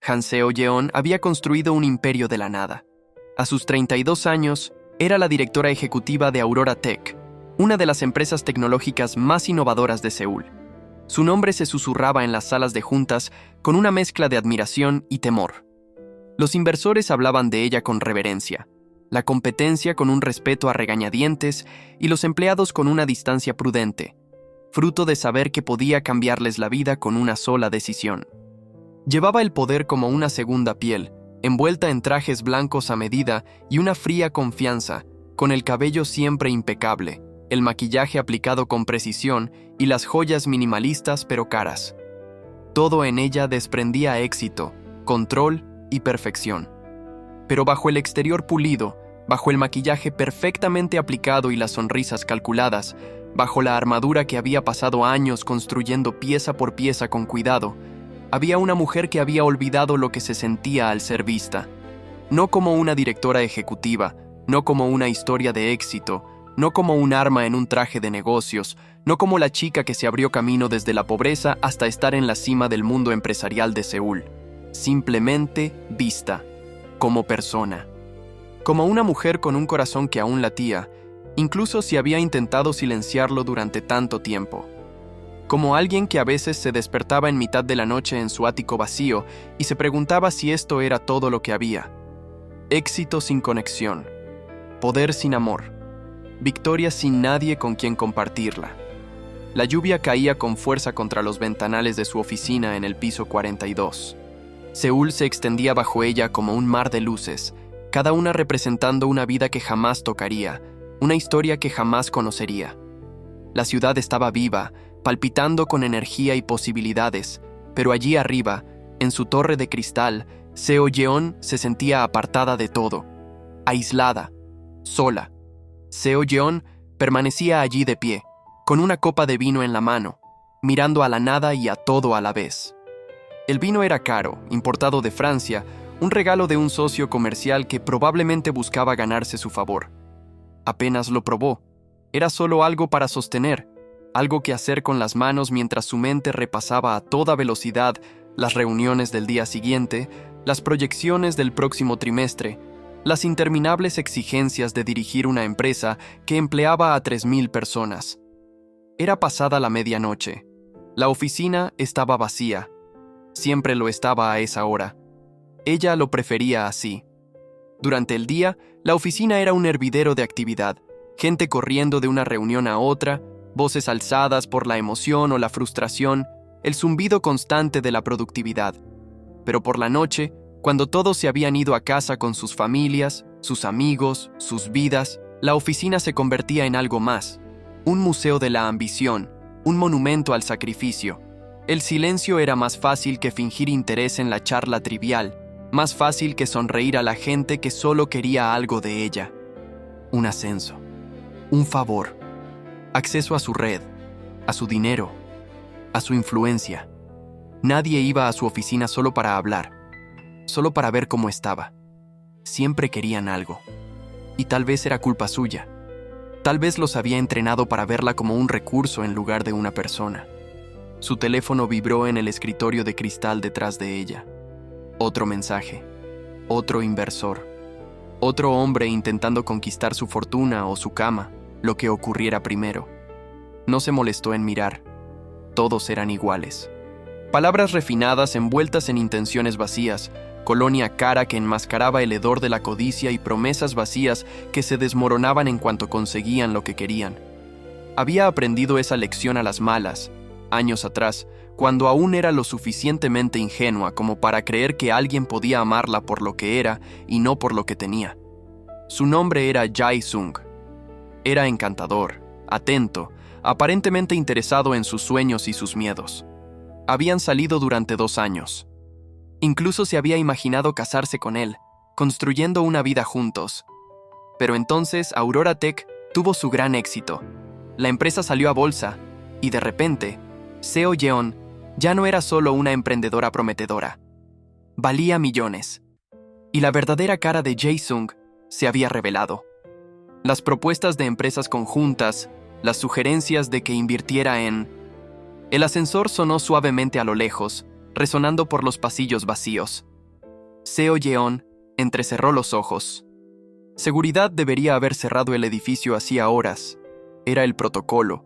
Han Seo-yeon había construido un imperio de la nada. A sus 32 años, era la directora ejecutiva de Aurora Tech, una de las empresas tecnológicas más innovadoras de Seúl. Su nombre se susurraba en las salas de juntas con una mezcla de admiración y temor. Los inversores hablaban de ella con reverencia, la competencia con un respeto a regañadientes y los empleados con una distancia prudente, fruto de saber que podía cambiarles la vida con una sola decisión. Llevaba el poder como una segunda piel, envuelta en trajes blancos a medida y una fría confianza, con el cabello siempre impecable, el maquillaje aplicado con precisión y las joyas minimalistas pero caras. Todo en ella desprendía éxito, control y perfección. Pero bajo el exterior pulido, bajo el maquillaje perfectamente aplicado y las sonrisas calculadas, bajo la armadura que había pasado años construyendo pieza por pieza con cuidado, había una mujer que había olvidado lo que se sentía al ser vista. No como una directora ejecutiva, no como una historia de éxito, no como un arma en un traje de negocios, no como la chica que se abrió camino desde la pobreza hasta estar en la cima del mundo empresarial de Seúl. Simplemente vista, como persona. Como una mujer con un corazón que aún latía, incluso si había intentado silenciarlo durante tanto tiempo. Como alguien que a veces se despertaba en mitad de la noche en su ático vacío y se preguntaba si esto era todo lo que había. Éxito sin conexión, poder sin amor, victoria sin nadie con quien compartirla. La lluvia caía con fuerza contra los ventanales de su oficina en el piso 42. Seúl se extendía bajo ella como un mar de luces, cada una representando una vida que jamás tocaría, una historia que jamás conocería. La ciudad estaba viva, palpitando con energía y posibilidades, pero allí arriba, en su torre de cristal, Seo-yeon se sentía apartada de todo, aislada, sola. Seo-yeon permanecía allí de pie, con una copa de vino en la mano, mirando a la nada y a todo a la vez. El vino era caro, importado de Francia, un regalo de un socio comercial que probablemente buscaba ganarse su favor. Apenas lo probó. Era solo algo para sostener, algo que hacer con las manos mientras su mente repasaba a toda velocidad las reuniones del día siguiente, las proyecciones del próximo trimestre, las interminables exigencias de dirigir una empresa que empleaba a 3,000 personas. Era pasada la medianoche. La oficina estaba vacía. Siempre lo estaba a esa hora. Ella lo prefería así. Durante el día, la oficina era un hervidero de actividad, gente corriendo de una reunión a otra, voces alzadas por la emoción o la frustración, el zumbido constante de la productividad. Pero por la noche, cuando todos se habían ido a casa con sus familias, sus amigos, sus vidas, la oficina se convertía en algo más, un museo de la ambición, un monumento al sacrificio. El silencio era más fácil que fingir interés en la charla trivial, más fácil que sonreír a la gente que solo quería algo de ella. Un ascenso, un favor, acceso a su red, a su dinero, a su influencia. Nadie iba a su oficina solo para hablar, solo para ver cómo estaba. Siempre querían algo. Y tal vez era culpa suya. Tal vez los había entrenado para verla como un recurso en lugar de una persona. Su teléfono vibró en el escritorio de cristal detrás de ella. Otro mensaje. Otro inversor. Otro hombre intentando conquistar su fortuna o su cama, lo que ocurriera primero. No se molestó en mirar. Todos eran iguales. Palabras refinadas envueltas en intenciones vacías, colonia cara que enmascaraba el hedor de la codicia y promesas vacías que se desmoronaban en cuanto conseguían lo que querían. Había aprendido esa lección a las malas, años atrás, cuando aún era lo suficientemente ingenua como para creer que alguien podía amarla por lo que era y no por lo que tenía. Su nombre era Jae-sung. Era encantador, atento, aparentemente interesado en sus sueños y sus miedos. Habían salido durante 2 años. Incluso se había imaginado casarse con él, construyendo una vida juntos. Pero entonces Aurora Tech tuvo su gran éxito. La empresa salió a bolsa y de repente, Seo-yeon ya no era solo una emprendedora prometedora. Valía millones. Y la verdadera cara de Jae-sung se había revelado. Las propuestas de empresas conjuntas, las sugerencias de que invirtiera en... El ascensor sonó suavemente a lo lejos, resonando por los pasillos vacíos. Seo Yeon entrecerró los ojos. Seguridad debería haber cerrado el edificio hacía horas. Era el protocolo.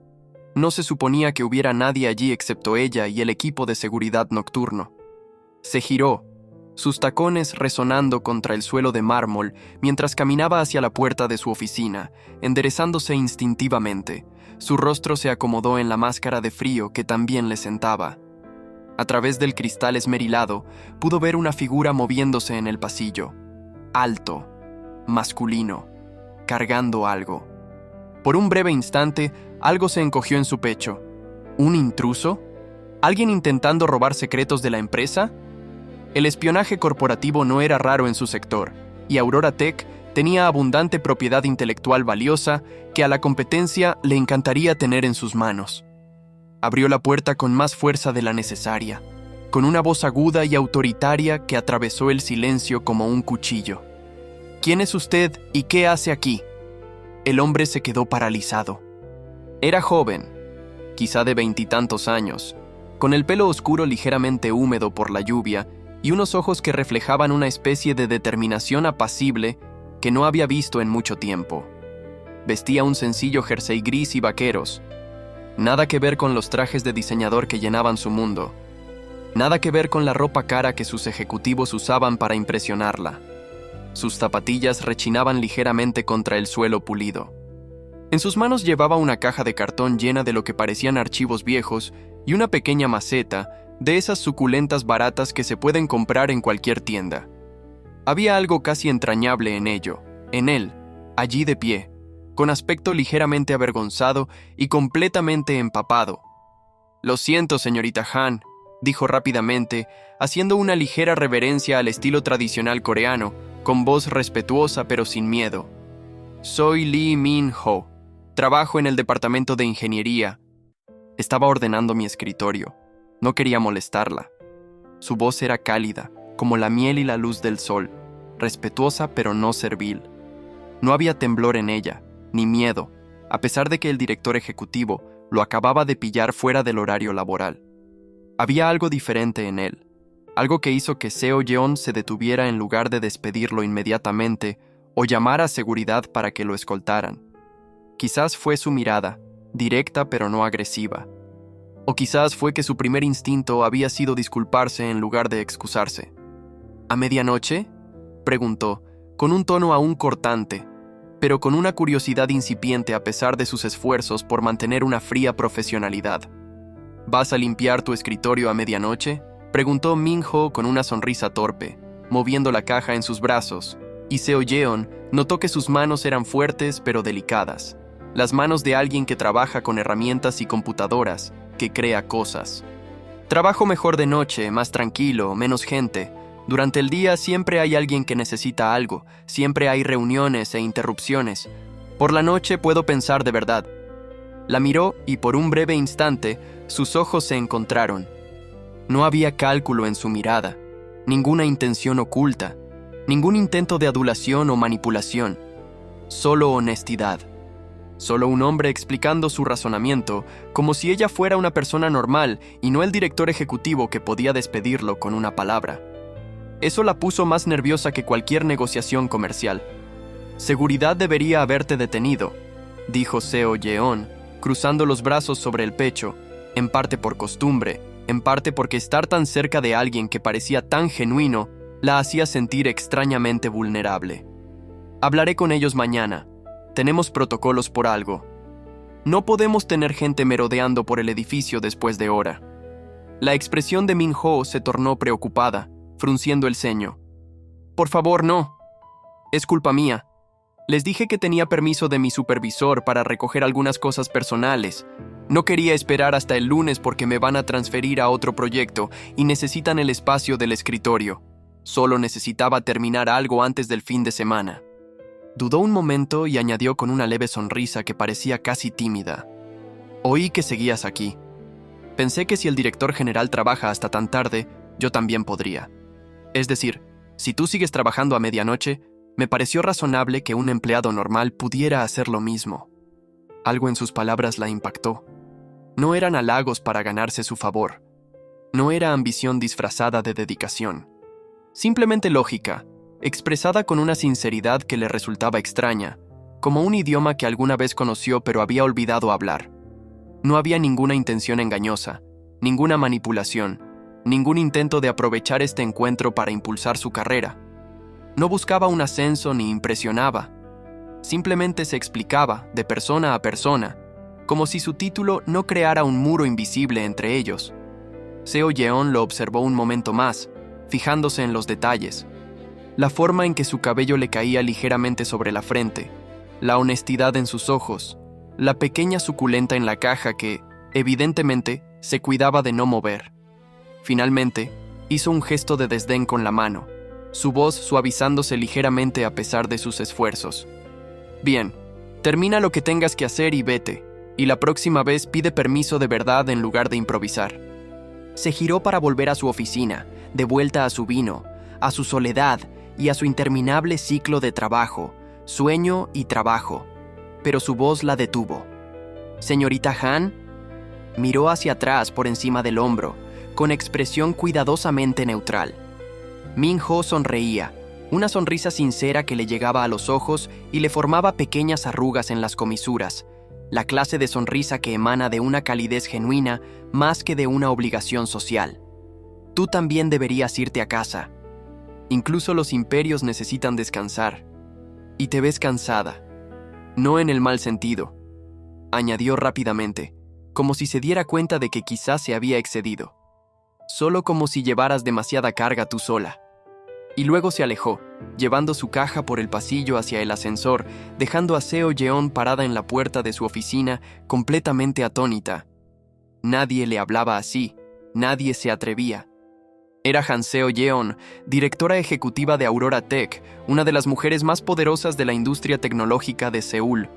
No se suponía que hubiera nadie allí excepto ella y el equipo de seguridad nocturno. Se giró, sus tacones resonando contra el suelo de mármol mientras caminaba hacia la puerta de su oficina, enderezándose instintivamente. Su rostro se acomodó en la máscara de frío que también le sentaba. A través del cristal esmerilado, pudo ver una figura moviéndose en el pasillo. Alto, masculino, cargando algo. Por un breve instante, algo se encogió en su pecho. ¿Un intruso? ¿Alguien intentando robar secretos de la empresa? El espionaje corporativo no era raro en su sector, y Aurora Tech tenía abundante propiedad intelectual valiosa que a la competencia le encantaría tener en sus manos. Abrió la puerta con más fuerza de la necesaria, con una voz aguda y autoritaria que atravesó el silencio como un cuchillo. ¿Quién es usted y qué hace aquí? El hombre se quedó paralizado. Era joven, quizá de 20 y tantos años, con el pelo oscuro ligeramente húmedo por la lluvia y unos ojos que reflejaban una especie de determinación apacible que no había visto en mucho tiempo. Vestía un sencillo jersey gris y vaqueros. Nada que ver con los trajes de diseñador que llenaban su mundo. Nada que ver con la ropa cara que sus ejecutivos usaban para impresionarla. Sus zapatillas rechinaban ligeramente contra el suelo pulido. En sus manos llevaba una caja de cartón llena de lo que parecían archivos viejos y una pequeña maceta de esas suculentas baratas que se pueden comprar en cualquier tienda. Había algo casi entrañable en ello, en él, allí de pie, con aspecto ligeramente avergonzado y completamente empapado. «Lo siento, señorita Han», dijo rápidamente, haciendo una ligera reverencia al estilo tradicional coreano, con voz respetuosa pero sin miedo. «Soy Lee Min-ho. Trabajo en el departamento de ingeniería». Estaba ordenando mi escritorio. No quería molestarla. Su voz era cálida, como la miel y la luz del sol, respetuosa pero no servil. No había temblor en ella, ni miedo, a pesar de que el director ejecutivo lo acababa de pillar fuera del horario laboral. Había algo diferente en él, algo que hizo que Seo Yeon se detuviera en lugar de despedirlo inmediatamente o llamar a seguridad para que lo escoltaran. Quizás fue su mirada, directa pero no agresiva. O quizás fue que su primer instinto había sido disculparse en lugar de excusarse. ¿A medianoche?, preguntó, con un tono aún cortante, pero con una curiosidad incipiente a pesar de sus esfuerzos por mantener una fría profesionalidad. ¿Vas a limpiar tu escritorio a medianoche?, preguntó Min-ho con una sonrisa torpe, moviendo la caja en sus brazos, y Seo Yeon notó que sus manos eran fuertes pero delicadas, las manos de alguien que trabaja con herramientas y computadoras, que crea cosas. Trabajo mejor de noche, más tranquilo, menos gente. Durante el día siempre hay alguien que necesita algo, siempre hay reuniones e interrupciones. Por la noche puedo pensar de verdad. La miró y por un breve instante sus ojos se encontraron. No había cálculo en su mirada, ninguna intención oculta, ningún intento de adulación o manipulación. Solo honestidad. Solo un hombre explicando su razonamiento, como si ella fuera una persona normal y no el director ejecutivo que podía despedirlo con una palabra. Eso la puso más nerviosa que cualquier negociación comercial. «Seguridad debería haberte detenido», dijo Seo Yeon, cruzando los brazos sobre el pecho, en parte por costumbre, en parte porque estar tan cerca de alguien que parecía tan genuino la hacía sentir extrañamente vulnerable. «Hablaré con ellos mañana. Tenemos protocolos por algo. No podemos tener gente merodeando por el edificio después de hora». La expresión de Min-ho se tornó preocupada, frunciendo el ceño. «Por favor, no. Es culpa mía. Les dije que tenía permiso de mi supervisor para recoger algunas cosas personales. No quería esperar hasta el lunes porque me van a transferir a otro proyecto y necesitan el espacio del escritorio. Solo necesitaba terminar algo antes del fin de semana». Dudó un momento y añadió con una leve sonrisa que parecía casi tímida. «Oí que seguías aquí. Pensé que si el director general trabaja hasta tan tarde, yo también podría. Es decir, si tú sigues trabajando a medianoche, me pareció razonable que un empleado normal pudiera hacer lo mismo». Algo en sus palabras la impactó. No eran halagos para ganarse su favor. No era ambición disfrazada de dedicación. Simplemente lógica, expresada con una sinceridad que le resultaba extraña, como un idioma que alguna vez conoció pero había olvidado hablar. No había ninguna intención engañosa, ninguna manipulación, ningún intento de aprovechar este encuentro para impulsar su carrera. No buscaba un ascenso ni impresionaba. Simplemente se explicaba, de persona a persona, como si su título no creara un muro invisible entre ellos. Seo Yeon lo observó un momento más, fijándose en los detalles. La forma en que su cabello le caía ligeramente sobre la frente, la honestidad en sus ojos, la pequeña suculenta en la caja que, evidentemente, se cuidaba de no mover. Finalmente, hizo un gesto de desdén con la mano, su voz suavizándose ligeramente a pesar de sus esfuerzos. Bien, termina lo que tengas que hacer y vete, y la próxima vez pide permiso de verdad en lugar de improvisar. Se giró para volver a su oficina, de vuelta a su vino, a su soledad y a su interminable ciclo de trabajo, sueño y trabajo, pero su voz la detuvo. «¿Señorita Han?» Miró hacia atrás por encima del hombro, con expresión cuidadosamente neutral. Min-ho sonreía, una sonrisa sincera que le llegaba a los ojos y le formaba pequeñas arrugas en las comisuras, la clase de sonrisa que emana de una calidez genuina más que de una obligación social. Tú también deberías irte a casa. Incluso los imperios necesitan descansar. Y te ves cansada. No en el mal sentido, añadió rápidamente, como si se diera cuenta de que quizás se había excedido. Solo como si llevaras demasiada carga tú sola. Y luego se alejó, llevando su caja por el pasillo hacia el ascensor, dejando a Seo Yeon parada en la puerta de su oficina, completamente atónita. Nadie le hablaba así, nadie se atrevía. Era Han Seo Yeon, directora ejecutiva de Aurora Tech, una de las mujeres más poderosas de la industria tecnológica de Seúl.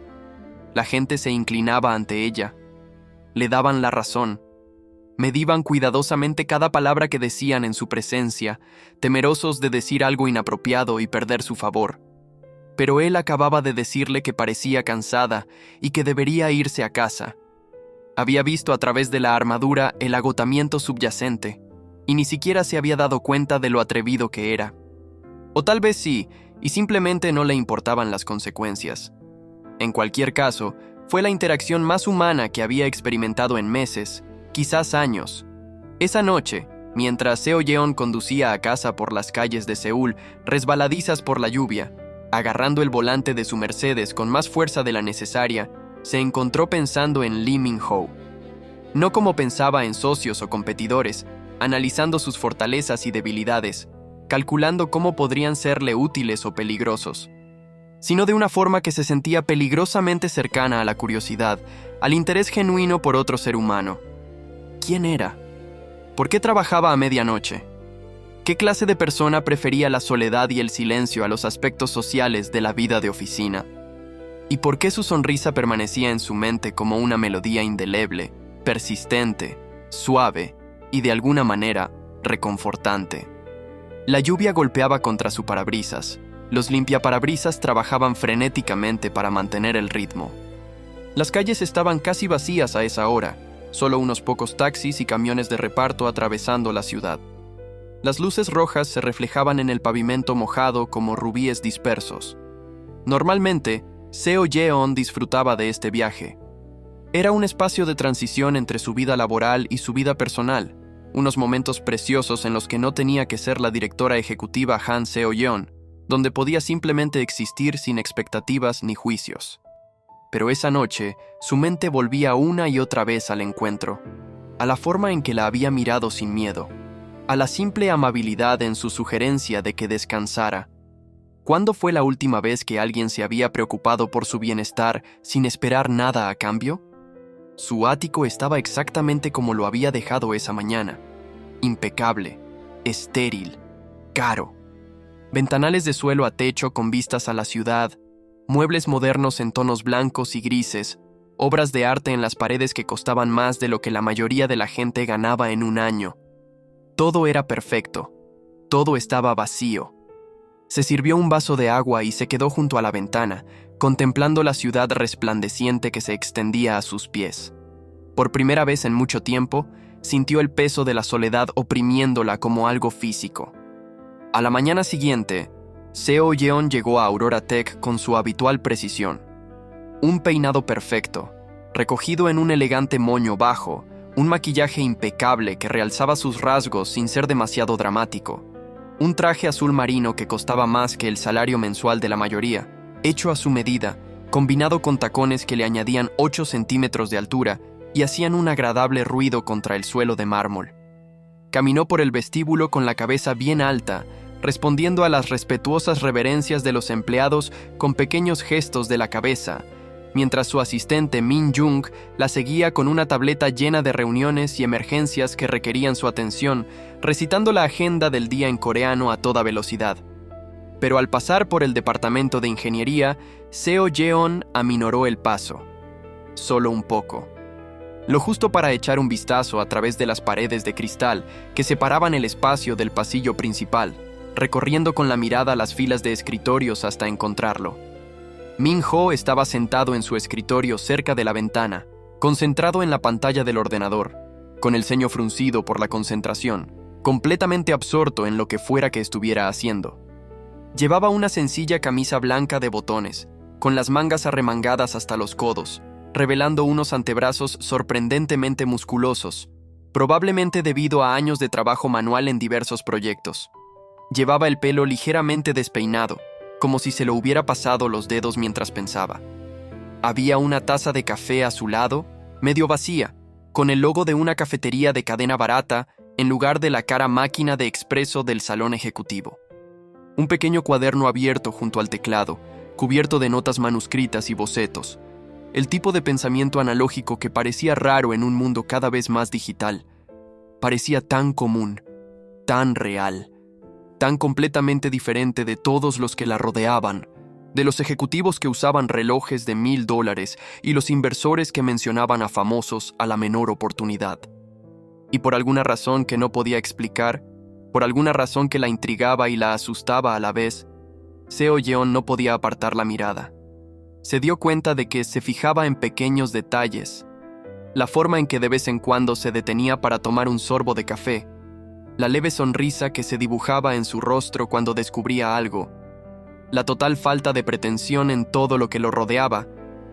La gente se inclinaba ante ella. Le daban la razón. Medían cuidadosamente cada palabra que decían en su presencia, temerosos de decir algo inapropiado y perder su favor. Pero él acababa de decirle que parecía cansada y que debería irse a casa. Había visto a través de la armadura el agotamiento subyacente, y ni siquiera se había dado cuenta de lo atrevido que era. O tal vez sí, y simplemente no le importaban las consecuencias. En cualquier caso, fue la interacción más humana que había experimentado en meses, quizás años. Esa noche, mientras Seo Yeon conducía a casa por las calles de Seúl, resbaladizas por la lluvia, agarrando el volante de su Mercedes con más fuerza de la necesaria, se encontró pensando en Lee Min-ho. No como pensaba en socios o competidores, analizando sus fortalezas y debilidades, calculando cómo podrían serle útiles o peligrosos, sino de una forma que se sentía peligrosamente cercana a la curiosidad, al interés genuino por otro ser humano. ¿Quién era? ¿Por qué trabajaba a medianoche? ¿Qué clase de persona prefería la soledad y el silencio a los aspectos sociales de la vida de oficina? ¿Y por qué su sonrisa permanecía en su mente como una melodía indeleble, persistente, suave y de alguna manera reconfortante? La lluvia golpeaba contra su parabrisas. Los limpiaparabrisas trabajaban frenéticamente para mantener el ritmo. Las calles estaban casi vacías a esa hora, solo unos pocos taxis y camiones de reparto atravesando la ciudad. Las luces rojas se reflejaban en el pavimento mojado como rubíes dispersos. Normalmente, Seo Yeon disfrutaba de este viaje. Era un espacio de transición entre su vida laboral y su vida personal, unos momentos preciosos en los que no tenía que ser la directora ejecutiva Han Seo Yeon, donde podía simplemente existir sin expectativas ni juicios. Pero esa noche, su mente volvía una y otra vez al encuentro, a la forma en que la había mirado sin miedo, a la simple amabilidad en su sugerencia de que descansara. ¿Cuándo fue la última vez que alguien se había preocupado por su bienestar sin esperar nada a cambio? Su ático estaba exactamente como lo había dejado esa mañana. Impecable, estéril, caro. Ventanales de suelo a techo con vistas a la ciudad, muebles modernos en tonos blancos y grises, obras de arte en las paredes que costaban más de lo que la mayoría de la gente ganaba en un año. Todo era perfecto. Todo estaba vacío. Se sirvió un vaso de agua y se quedó junto a la ventana, contemplando la ciudad resplandeciente que se extendía a sus pies. Por primera vez en mucho tiempo, sintió el peso de la soledad oprimiéndola como algo físico. A la mañana siguiente, Seo Yeon llegó a Aurora Tech con su habitual precisión. Un peinado perfecto, recogido en un elegante moño bajo, un maquillaje impecable que realzaba sus rasgos sin ser demasiado dramático, un traje azul marino que costaba más que el salario mensual de la mayoría, hecho a su medida, combinado con tacones que le añadían 8 centímetros de altura y hacían un agradable ruido contra el suelo de mármol. Caminó por el vestíbulo con la cabeza bien alta, respondiendo a las respetuosas reverencias de los empleados con pequeños gestos de la cabeza, mientras su asistente Min Jung la seguía con una tableta llena de reuniones y emergencias que requerían su atención, recitando la agenda del día en coreano a toda velocidad. Pero al pasar por el departamento de ingeniería, Seo Yeon aminoró el paso. Solo un poco. Lo justo para echar un vistazo a través de las paredes de cristal que separaban el espacio del pasillo principal, recorriendo con la mirada las filas de escritorios hasta encontrarlo. Min-ho estaba sentado en su escritorio cerca de la ventana, concentrado en la pantalla del ordenador, con el ceño fruncido por la concentración, completamente absorto en lo que fuera que estuviera haciendo. Llevaba una sencilla camisa blanca de botones, con las mangas arremangadas hasta los codos, revelando unos antebrazos sorprendentemente musculosos, probablemente debido a años de trabajo manual en diversos proyectos. Llevaba el pelo ligeramente despeinado, como si se lo hubiera pasado los dedos mientras pensaba. Había una taza de café a su lado, medio vacía, con el logo de una cafetería de cadena barata en lugar de la cara máquina de expreso del salón ejecutivo. Un pequeño cuaderno abierto junto al teclado, cubierto de notas manuscritas y bocetos. El tipo de pensamiento analógico que parecía raro en un mundo cada vez más digital. Parecía tan común, tan real, tan completamente diferente de todos los que la rodeaban, de los ejecutivos que usaban relojes de $1,000 y los inversores que mencionaban a famosos a la menor oportunidad. Y por alguna razón que no podía explicar, por alguna razón que la intrigaba y la asustaba a la vez, Seo Yeon no podía apartar la mirada. Se dio cuenta de que se fijaba en pequeños detalles, la forma en que de vez en cuando se detenía para tomar un sorbo de café, la leve sonrisa que se dibujaba en su rostro cuando descubría algo, la total falta de pretensión en todo lo que lo rodeaba,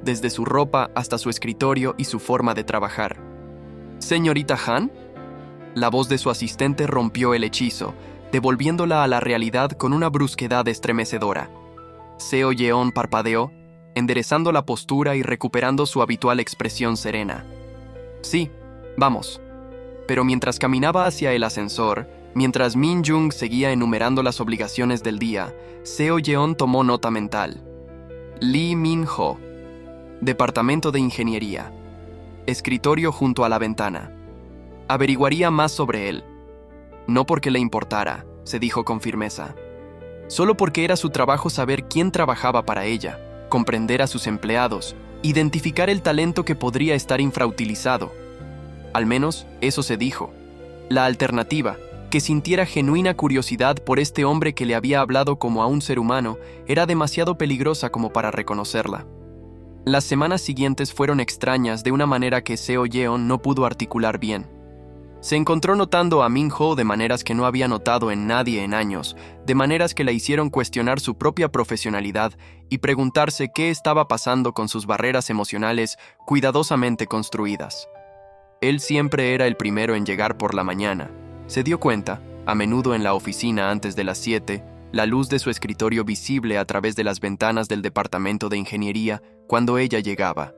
desde su ropa hasta su escritorio y su forma de trabajar. «¿Señorita Han?» La voz de su asistente rompió el hechizo, devolviéndola a la realidad con una brusquedad estremecedora. Seo Yeon parpadeó, enderezando la postura y recuperando su habitual expresión serena. «Sí, vamos». Pero mientras caminaba hacia el ascensor, mientras Min Jung seguía enumerando las obligaciones del día, Seo Yeon tomó nota mental. Lee Min-ho, Departamento de Ingeniería, escritorio junto a la ventana. Averiguaría más sobre él. No porque le importara, se dijo con firmeza. Solo porque era su trabajo saber quién trabajaba para ella, comprender a sus empleados, identificar el talento que podría estar infrautilizado. Al menos, eso se dijo. La alternativa, que sintiera genuina curiosidad por este hombre que le había hablado como a un ser humano, era demasiado peligrosa como para reconocerla. Las semanas siguientes fueron extrañas de una manera que Seo Yeon no pudo articular bien. Se encontró notando a Min-ho de maneras que no había notado en nadie en años, de maneras que la hicieron cuestionar su propia profesionalidad y preguntarse qué estaba pasando con sus barreras emocionales cuidadosamente construidas. Él siempre era el primero en llegar por la mañana. Se dio cuenta, a menudo en la oficina antes de las 7, la luz de su escritorio visible a través de las ventanas del departamento de ingeniería cuando ella llegaba.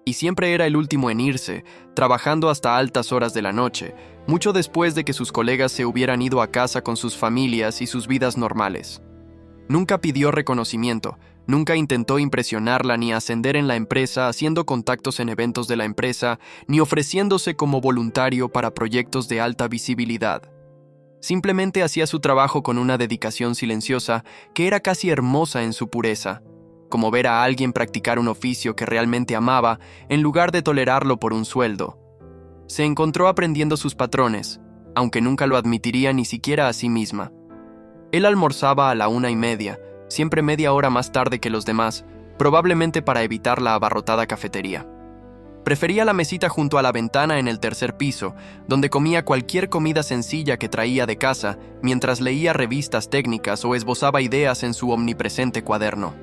Y siempre era el último en irse, trabajando hasta altas horas de la noche, mucho después de que sus colegas se hubieran ido a casa con sus familias y sus vidas normales. Nunca pidió reconocimiento, nunca intentó impresionarla ni ascender en la empresa haciendo contactos en eventos de la empresa, ni ofreciéndose como voluntario para proyectos de alta visibilidad. Simplemente hacía su trabajo con una dedicación silenciosa que era casi hermosa en su pureza, como ver a alguien practicar un oficio que realmente amaba en lugar de tolerarlo por un sueldo. Se encontró aprendiendo sus patrones, aunque nunca lo admitiría ni siquiera a sí misma. Él almorzaba a la 1:30, siempre media hora más tarde que los demás, probablemente para evitar la abarrotada cafetería. Prefería la mesita junto a la ventana en el tercer piso, donde comía cualquier comida sencilla que traía de casa, mientras leía revistas técnicas o esbozaba ideas en su omnipresente cuaderno.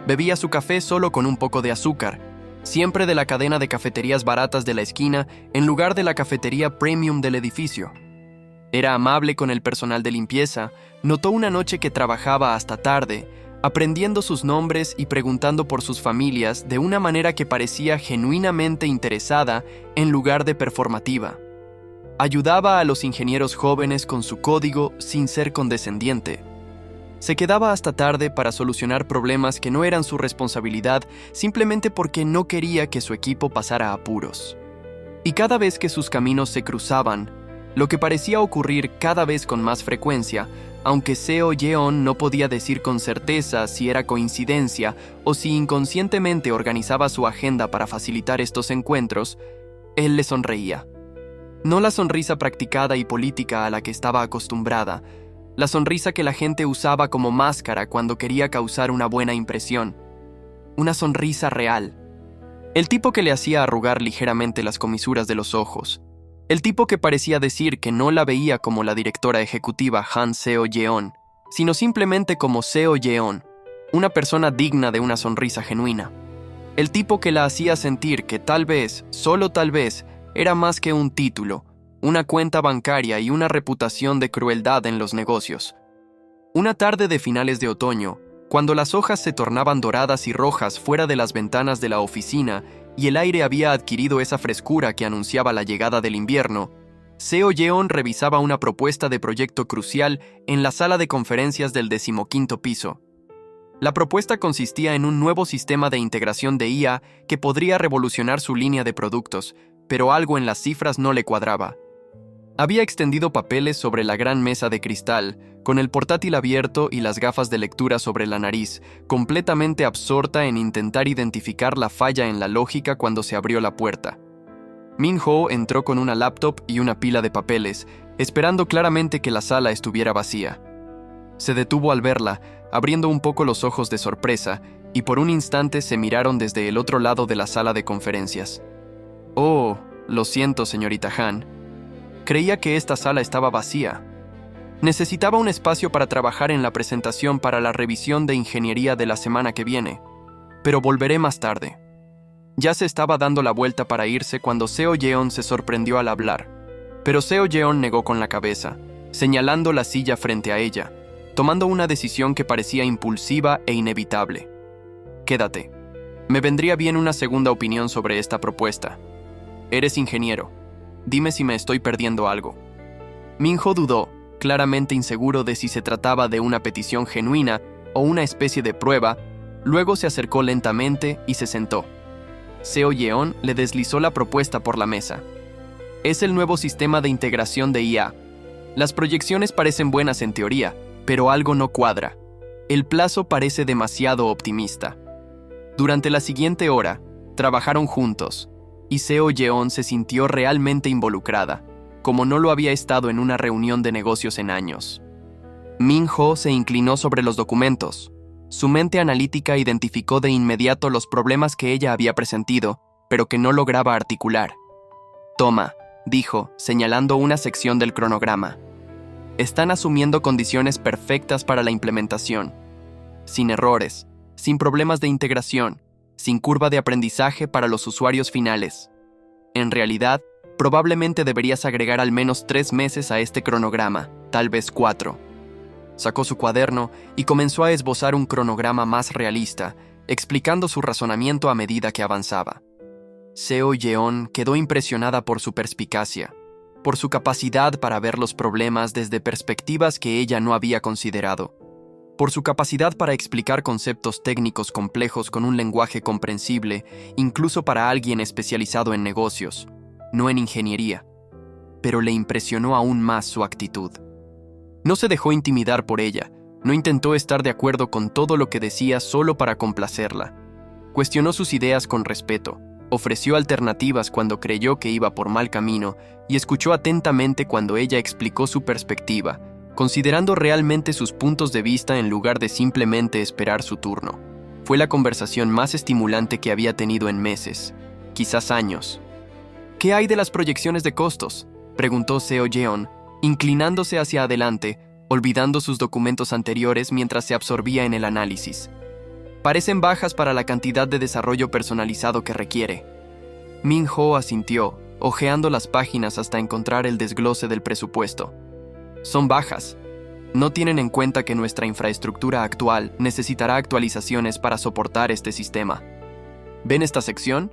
Bebía su café solo con un poco de azúcar, siempre de la cadena de cafeterías baratas de la esquina en lugar de la cafetería premium del edificio. Era amable con el personal de limpieza. Notó una noche que trabajaba hasta tarde, aprendiendo sus nombres y preguntando por sus familias de una manera que parecía genuinamente interesada en lugar de performativa. Ayudaba a los ingenieros jóvenes con su código sin ser condescendiente. Se quedaba hasta tarde para solucionar problemas que no eran su responsabilidad simplemente porque no quería que su equipo pasara apuros. Y cada vez que sus caminos se cruzaban, lo que parecía ocurrir cada vez con más frecuencia, aunque Seo Yeon no podía decir con certeza si era coincidencia o si inconscientemente organizaba su agenda para facilitar estos encuentros, él le sonreía. No la sonrisa practicada y política a la que estaba acostumbrada, la sonrisa que la gente usaba como máscara cuando quería causar una buena impresión. Una sonrisa real. El tipo que le hacía arrugar ligeramente las comisuras de los ojos. El tipo que parecía decir que no la veía como la directora ejecutiva Han Seo Yeon, sino simplemente como Seo Yeon, una persona digna de una sonrisa genuina. El tipo que la hacía sentir que tal vez, solo tal vez, era más que un título, una cuenta bancaria y una reputación de crueldad en los negocios. Una tarde de finales de otoño, cuando las hojas se tornaban doradas y rojas fuera de las ventanas de la oficina y el aire había adquirido esa frescura que anunciaba la llegada del invierno, Seo Yeon revisaba una propuesta de proyecto crucial en la sala de conferencias del 15º piso. La propuesta consistía en un nuevo sistema de integración de IA que podría revolucionar su línea de productos, pero algo en las cifras no le cuadraba. Había extendido papeles sobre la gran mesa de cristal, con el portátil abierto y las gafas de lectura sobre la nariz, completamente absorta en intentar identificar la falla en la lógica cuando se abrió la puerta. Min-ho entró con una laptop y una pila de papeles, esperando claramente que la sala estuviera vacía. Se detuvo al verla, abriendo un poco los ojos de sorpresa, y por un instante se miraron desde el otro lado de la sala de conferencias. «Oh, lo siento, señorita Han. Creía que esta sala estaba vacía. Necesitaba un espacio para trabajar en la presentación para la revisión de ingeniería de la semana que viene, pero volveré más tarde». Ya se estaba dando la vuelta para irse cuando Seo Yeon se sorprendió al hablar, pero Seo Yeon negó con la cabeza, señalando la silla frente a ella, tomando una decisión que parecía impulsiva e inevitable. «Quédate. Me vendría bien una segunda opinión sobre esta propuesta. Eres ingeniero. Dime si me estoy perdiendo algo». Min-ho dudó, claramente inseguro de si se trataba de una petición genuina o una especie de prueba. Luego se acercó lentamente y se sentó. Seo Yeon le deslizó la propuesta por la mesa. «Es el nuevo sistema de integración de IA. Las proyecciones parecen buenas en teoría, pero algo no cuadra. El plazo parece demasiado optimista». Durante la siguiente hora, trabajaron juntos, y Seo Yeon se sintió realmente involucrada, como no lo había estado en una reunión de negocios en años. Min-ho se inclinó sobre los documentos. Su mente analítica identificó de inmediato los problemas que ella había presentido, pero que no lograba articular. «Toma», dijo, señalando una sección del cronograma. «Están asumiendo condiciones perfectas para la implementación. Sin errores, sin problemas de integración, sin curva de aprendizaje para los usuarios finales. En realidad, probablemente deberías agregar al menos 3 meses a este cronograma, tal vez 4. Sacó su cuaderno y comenzó a esbozar un cronograma más realista, explicando su razonamiento a medida que avanzaba. Seo Yeon quedó impresionada por su perspicacia, por su capacidad para ver los problemas desde perspectivas que ella no había considerado, por su capacidad para explicar conceptos técnicos complejos con un lenguaje comprensible, incluso para alguien especializado en negocios, no en ingeniería. Pero le impresionó aún más su actitud. No se dejó intimidar por ella, no intentó estar de acuerdo con todo lo que decía solo para complacerla. Cuestionó sus ideas con respeto, ofreció alternativas cuando creyó que iba por mal camino y escuchó atentamente cuando ella explicó su perspectiva, considerando realmente sus puntos de vista en lugar de simplemente esperar su turno. Fue la conversación más estimulante que había tenido en meses. quizás años. ¿Qué hay de las proyecciones de costos?, preguntó Seo Yeon, inclinándose hacia adelante, olvidando sus documentos anteriores mientras se absorbía en el análisis. Parecen bajas para la cantidad de desarrollo personalizado que requiere. Min-ho asintió, hojeando las páginas hasta encontrar el desglose del presupuesto. Son bajas. No tienen en cuenta que nuestra infraestructura actual necesitará actualizaciones para soportar este sistema. ¿Ven esta sección?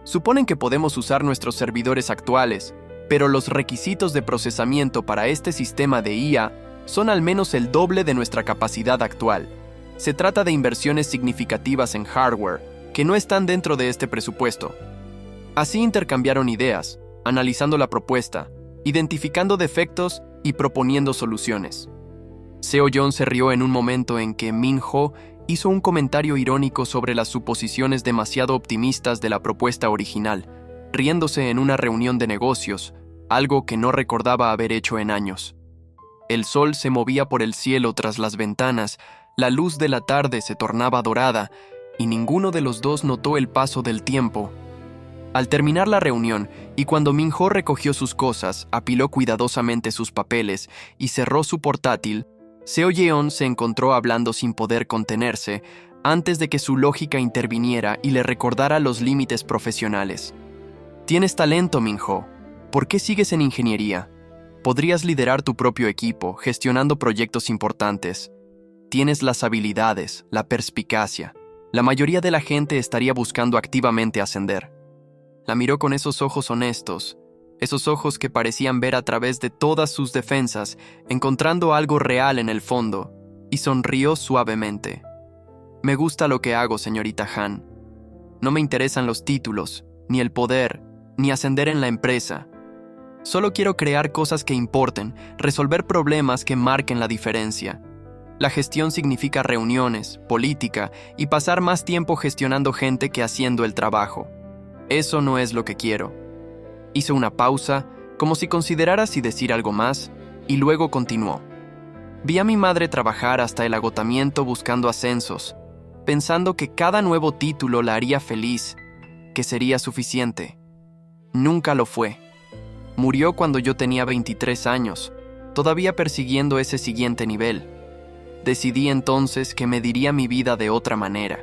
Suponen que podemos usar nuestros servidores actuales, pero los requisitos de procesamiento para este sistema de IA son al menos el doble de nuestra capacidad actual. Se trata de inversiones significativas en hardware, que no están dentro de este presupuesto. Así intercambiaron ideas, analizando la propuesta, identificando defectos y proponiendo soluciones. Seo Yeon se rió en un momento en que Min-ho hizo un comentario irónico sobre las suposiciones demasiado optimistas de la propuesta original, riéndose en una reunión de negocios, algo que no recordaba haber hecho en años. El sol se movía por el cielo tras las ventanas, la luz de la tarde se tornaba dorada, y ninguno de los dos notó el paso del tiempo. Al terminar la reunión, y cuando Min-ho recogió sus cosas, apiló cuidadosamente sus papeles y cerró su portátil, Seo Yeon se encontró hablando sin poder contenerse, antes de que su lógica interviniera y le recordara los límites profesionales. Tienes talento, Min-ho. ¿Por qué sigues en ingeniería? Podrías liderar tu propio equipo, gestionando proyectos importantes. Tienes las habilidades, la perspicacia. La mayoría de la gente estaría buscando activamente ascender. La miró con esos ojos honestos, esos ojos que parecían ver a través de todas sus defensas, encontrando algo real en el fondo, y sonrió suavemente. Me gusta lo que hago, señorita Han. No me interesan los títulos, ni el poder, ni ascender en la empresa. Solo quiero crear cosas que importen, resolver problemas que marquen la diferencia. La gestión significa reuniones, política y pasar más tiempo gestionando gente que haciendo el trabajo. Eso no es lo que quiero. Hizo una pausa, como si considerara si decir algo más, y luego continuó. Vi a mi madre trabajar hasta el agotamiento buscando ascensos, pensando que cada nuevo título la haría feliz, que sería suficiente. Nunca lo fue. Murió cuando yo tenía 23 años, todavía persiguiendo ese siguiente nivel. Decidí entonces que mediría mi vida de otra manera.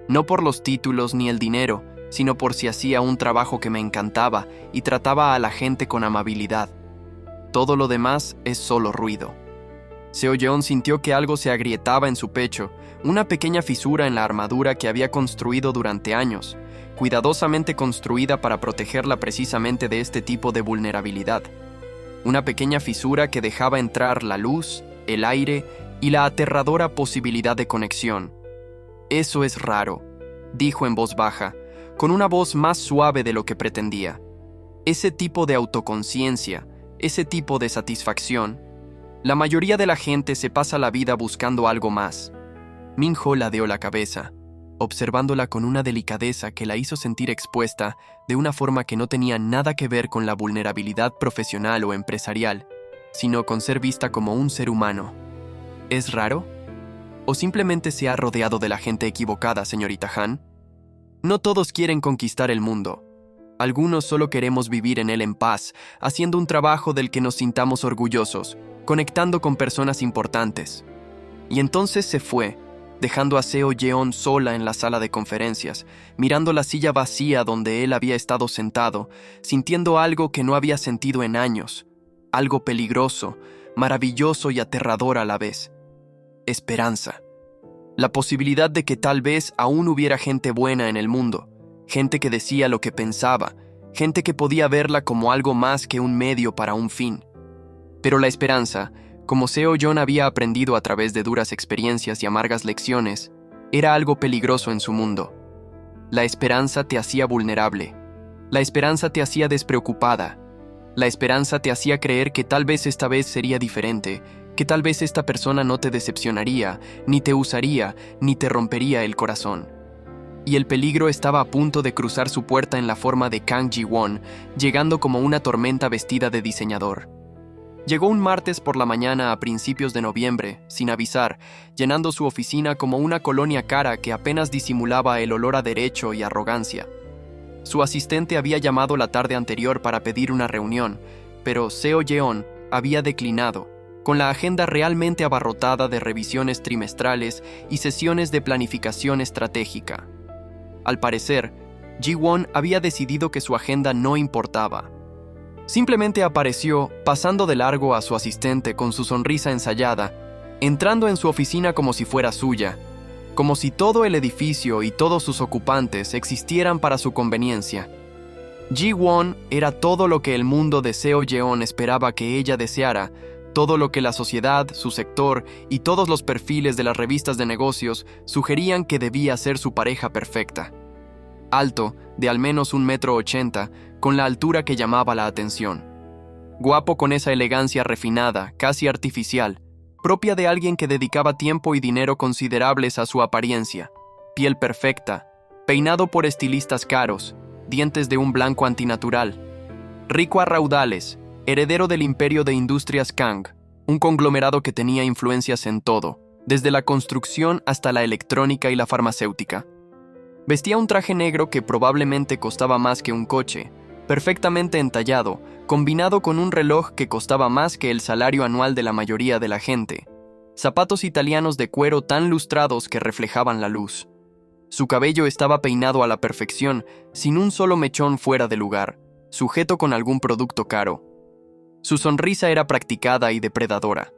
No por los títulos ni el dinero, sino por si hacía un trabajo que me encantaba y trataba a la gente con amabilidad. Todo lo demás es solo ruido. Seo Yeon sintió que algo se agrietaba en su pecho, una pequeña fisura en la armadura que había construido durante años, cuidadosamente construida para protegerla precisamente de este tipo de vulnerabilidad. Una pequeña fisura que dejaba entrar la luz, el aire y la aterradora posibilidad de conexión. Eso es raro, dijo en voz baja, con una voz más suave de lo que pretendía. Ese tipo de autoconciencia, ese tipo de satisfacción. La mayoría de la gente se pasa la vida buscando algo más. Min-ho ladeó la cabeza, observándola con una delicadeza que la hizo sentir expuesta de una forma que no tenía nada que ver con la vulnerabilidad profesional o empresarial, sino con ser vista como un ser humano. ¿Es raro? ¿O simplemente se ha rodeado de la gente equivocada, señorita Han? No todos quieren conquistar el mundo. Algunos solo queremos vivir en él en paz, haciendo un trabajo del que nos sintamos orgullosos, conectando con personas importantes. Y entonces se fue, dejando a Seo Yeon sola en la sala de conferencias, mirando la silla vacía donde él había estado sentado, sintiendo algo que no había sentido en años, algo peligroso, maravilloso y aterrador a la vez. Esperanza. La posibilidad de que tal vez aún hubiera gente buena en el mundo, gente que decía lo que pensaba, gente que podía verla como algo más que un medio para un fin. Pero la esperanza, como Seo Yeon había aprendido a través de duras experiencias y amargas lecciones, era algo peligroso en su mundo. La esperanza te hacía vulnerable. La esperanza te hacía despreocupada. La esperanza te hacía creer que tal vez esta vez sería diferente, que tal vez esta persona no te decepcionaría, ni te usaría, ni te rompería el corazón. Y el peligro estaba a punto de cruzar su puerta en la forma de Kang Ji-won, llegando como una tormenta vestida de diseñador. Llegó un martes por la mañana a principios de noviembre, sin avisar, llenando su oficina como una colonia cara que apenas disimulaba el olor a derecho y arrogancia. Su asistente había llamado la tarde anterior para pedir una reunión, pero Seo Yeon había declinado, con la agenda realmente abarrotada de revisiones trimestrales y sesiones de planificación estratégica. Al parecer, Ji-won había decidido que su agenda no importaba. Simplemente apareció, pasando de largo a su asistente con su sonrisa ensayada, entrando en su oficina como si fuera suya, como si todo el edificio y todos sus ocupantes existieran para su conveniencia. Ji-won era todo lo que el mundo de Seo Yeon esperaba que ella deseara, todo lo que la sociedad, su sector y todos los perfiles de las revistas de negocios sugerían que debía ser su pareja perfecta. Alto, de al menos 1,80 m, con la altura que llamaba la atención. Guapo con esa elegancia refinada, casi artificial, propia de alguien que dedicaba tiempo y dinero considerables a su apariencia. Piel perfecta, peinado por estilistas caros, dientes de un blanco antinatural. Rico a raudales, heredero del imperio de Industrias Kang, un conglomerado que tenía influencias en todo, desde la construcción hasta la electrónica y la farmacéutica. Vestía un traje negro que probablemente costaba más que un coche, perfectamente entallado, combinado con un reloj que costaba más que el salario anual de la mayoría de la gente. Zapatos italianos de cuero tan lustrados que reflejaban la luz. Su cabello estaba peinado a la perfección, sin un solo mechón fuera de lugar, sujeto con algún producto caro. Su sonrisa era practicada y depredadora,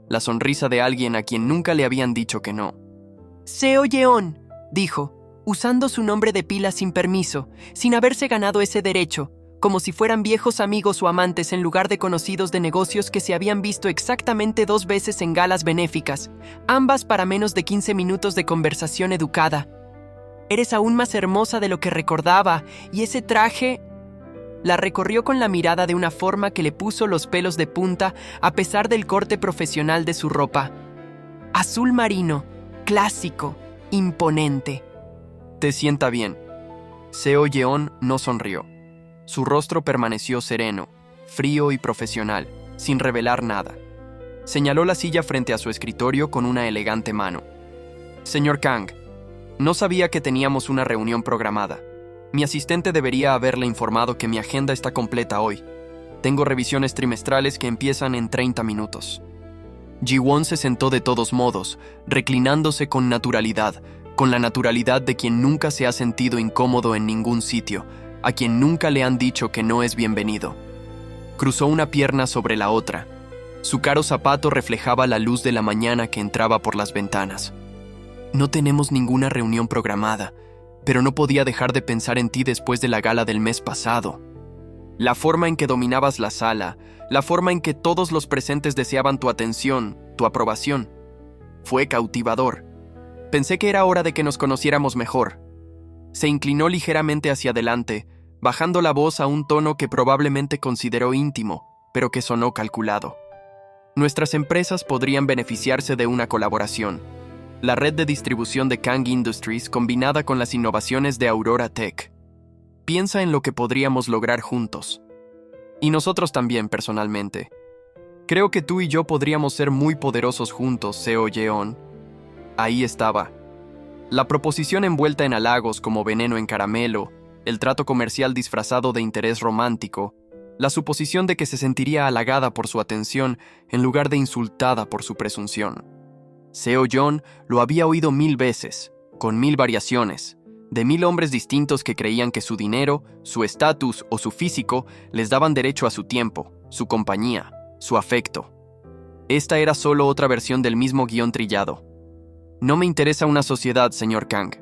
la sonrisa de alguien a quien nunca le habían dicho que no. Seo Yeon, dijo, usando su nombre de pila sin permiso, sin haberse ganado ese derecho, como si fueran viejos amigos o amantes en lugar de conocidos de negocios que se habían visto exactamente 2 veces en galas benéficas, ambas para menos de 15 minutos de conversación educada. Eres aún más hermosa de lo que recordaba, y ese traje... La recorrió con la mirada de una forma que le puso los pelos de punta a pesar del corte profesional de su ropa. Azul marino, clásico, imponente. Te sienta bien. Seo Yeon no sonrió. Su rostro permaneció sereno, frío y profesional, sin revelar nada. Señaló la silla frente a su escritorio con una elegante mano. Señor Kang, no sabía que teníamos una reunión programada. Mi asistente debería haberle informado que mi agenda está completa hoy. Tengo revisiones trimestrales que empiezan en 30 minutos. Ji-won se sentó de todos modos, reclinándose con naturalidad, con la naturalidad de quien nunca se ha sentido incómodo en ningún sitio, a quien nunca le han dicho que no es bienvenido. Cruzó una pierna sobre la otra. Su caro zapato reflejaba la luz de la mañana que entraba por las ventanas. No tenemos ninguna reunión programada, pero no podía dejar de pensar en ti después de la gala del mes pasado. La forma en que dominabas la sala, la forma en que todos los presentes deseaban tu atención, tu aprobación, fue cautivador. Pensé que era hora de que nos conociéramos mejor. Se inclinó ligeramente hacia adelante, bajando la voz a un tono que probablemente consideró íntimo, pero que sonó calculado. Nuestras empresas podrían beneficiarse de una colaboración. La red de distribución de Kang Industries combinada con las innovaciones de Aurora Tech. Piensa en lo que podríamos lograr juntos. Y nosotros también, personalmente. Creo que tú y yo podríamos ser muy poderosos juntos, Seo Yeon. Ahí estaba. La proposición envuelta en halagos como veneno en caramelo, el trato comercial disfrazado de interés romántico, la suposición de que se sentiría halagada por su atención en lugar de insultada por su presunción. Seo Yeon lo había oído 1000 veces, con 1000 variaciones, de 1000 hombres distintos que creían que su dinero, su estatus o su físico les daban derecho a su tiempo, su compañía, su afecto. Esta era solo otra versión del mismo guión trillado. No me interesa una sociedad, señor Kang,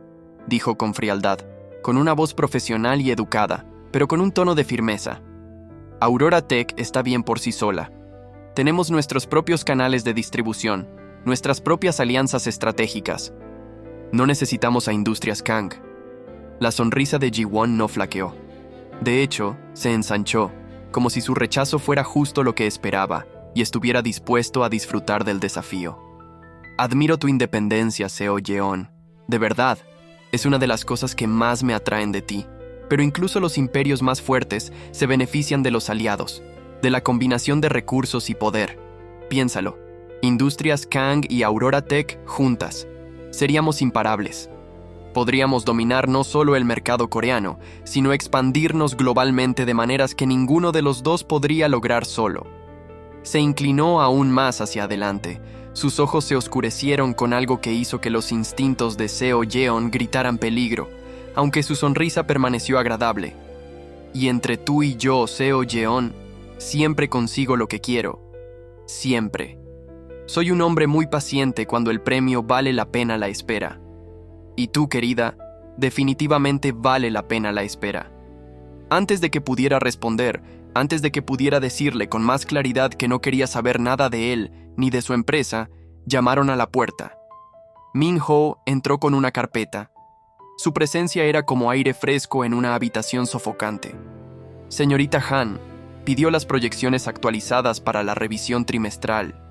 dijo con frialdad, con una voz profesional y educada, pero con un tono de firmeza. Aurora Tech está bien por sí sola. Tenemos nuestros propios canales de distribución, nuestras propias alianzas estratégicas. No necesitamos a Industrias Kang. La sonrisa de Ji-won no flaqueó. De hecho, se ensanchó, como si su rechazo fuera justo lo que esperaba y estuviera dispuesto a disfrutar del desafío. Admiro tu independencia, Seo Yeon. De verdad, es una de las cosas que más me atraen de ti. Pero incluso los imperios más fuertes se benefician de los aliados, de la combinación de recursos y poder. Piénsalo. Industrias Kang y Aurora Tech juntas. Seríamos imparables. Podríamos dominar no solo el mercado coreano, sino expandirnos globalmente de maneras que ninguno de los dos podría lograr solo. Se inclinó aún más hacia adelante. Sus ojos se oscurecieron con algo que hizo que los instintos de Seo Yeon gritaran peligro, aunque su sonrisa permaneció agradable. Y entre tú y yo, Seo Yeon, siempre consigo lo que quiero. Siempre. Soy un hombre muy paciente cuando el premio vale la pena la espera. Y tú, querida, definitivamente vale la pena la espera. Antes de que pudiera responder, antes de que pudiera decirle con más claridad que no quería saber nada de él ni de su empresa, llamaron a la puerta. Min-ho entró con una carpeta. Su presencia era como aire fresco en una habitación sofocante. Señorita Han pidió las proyecciones actualizadas para la revisión trimestral.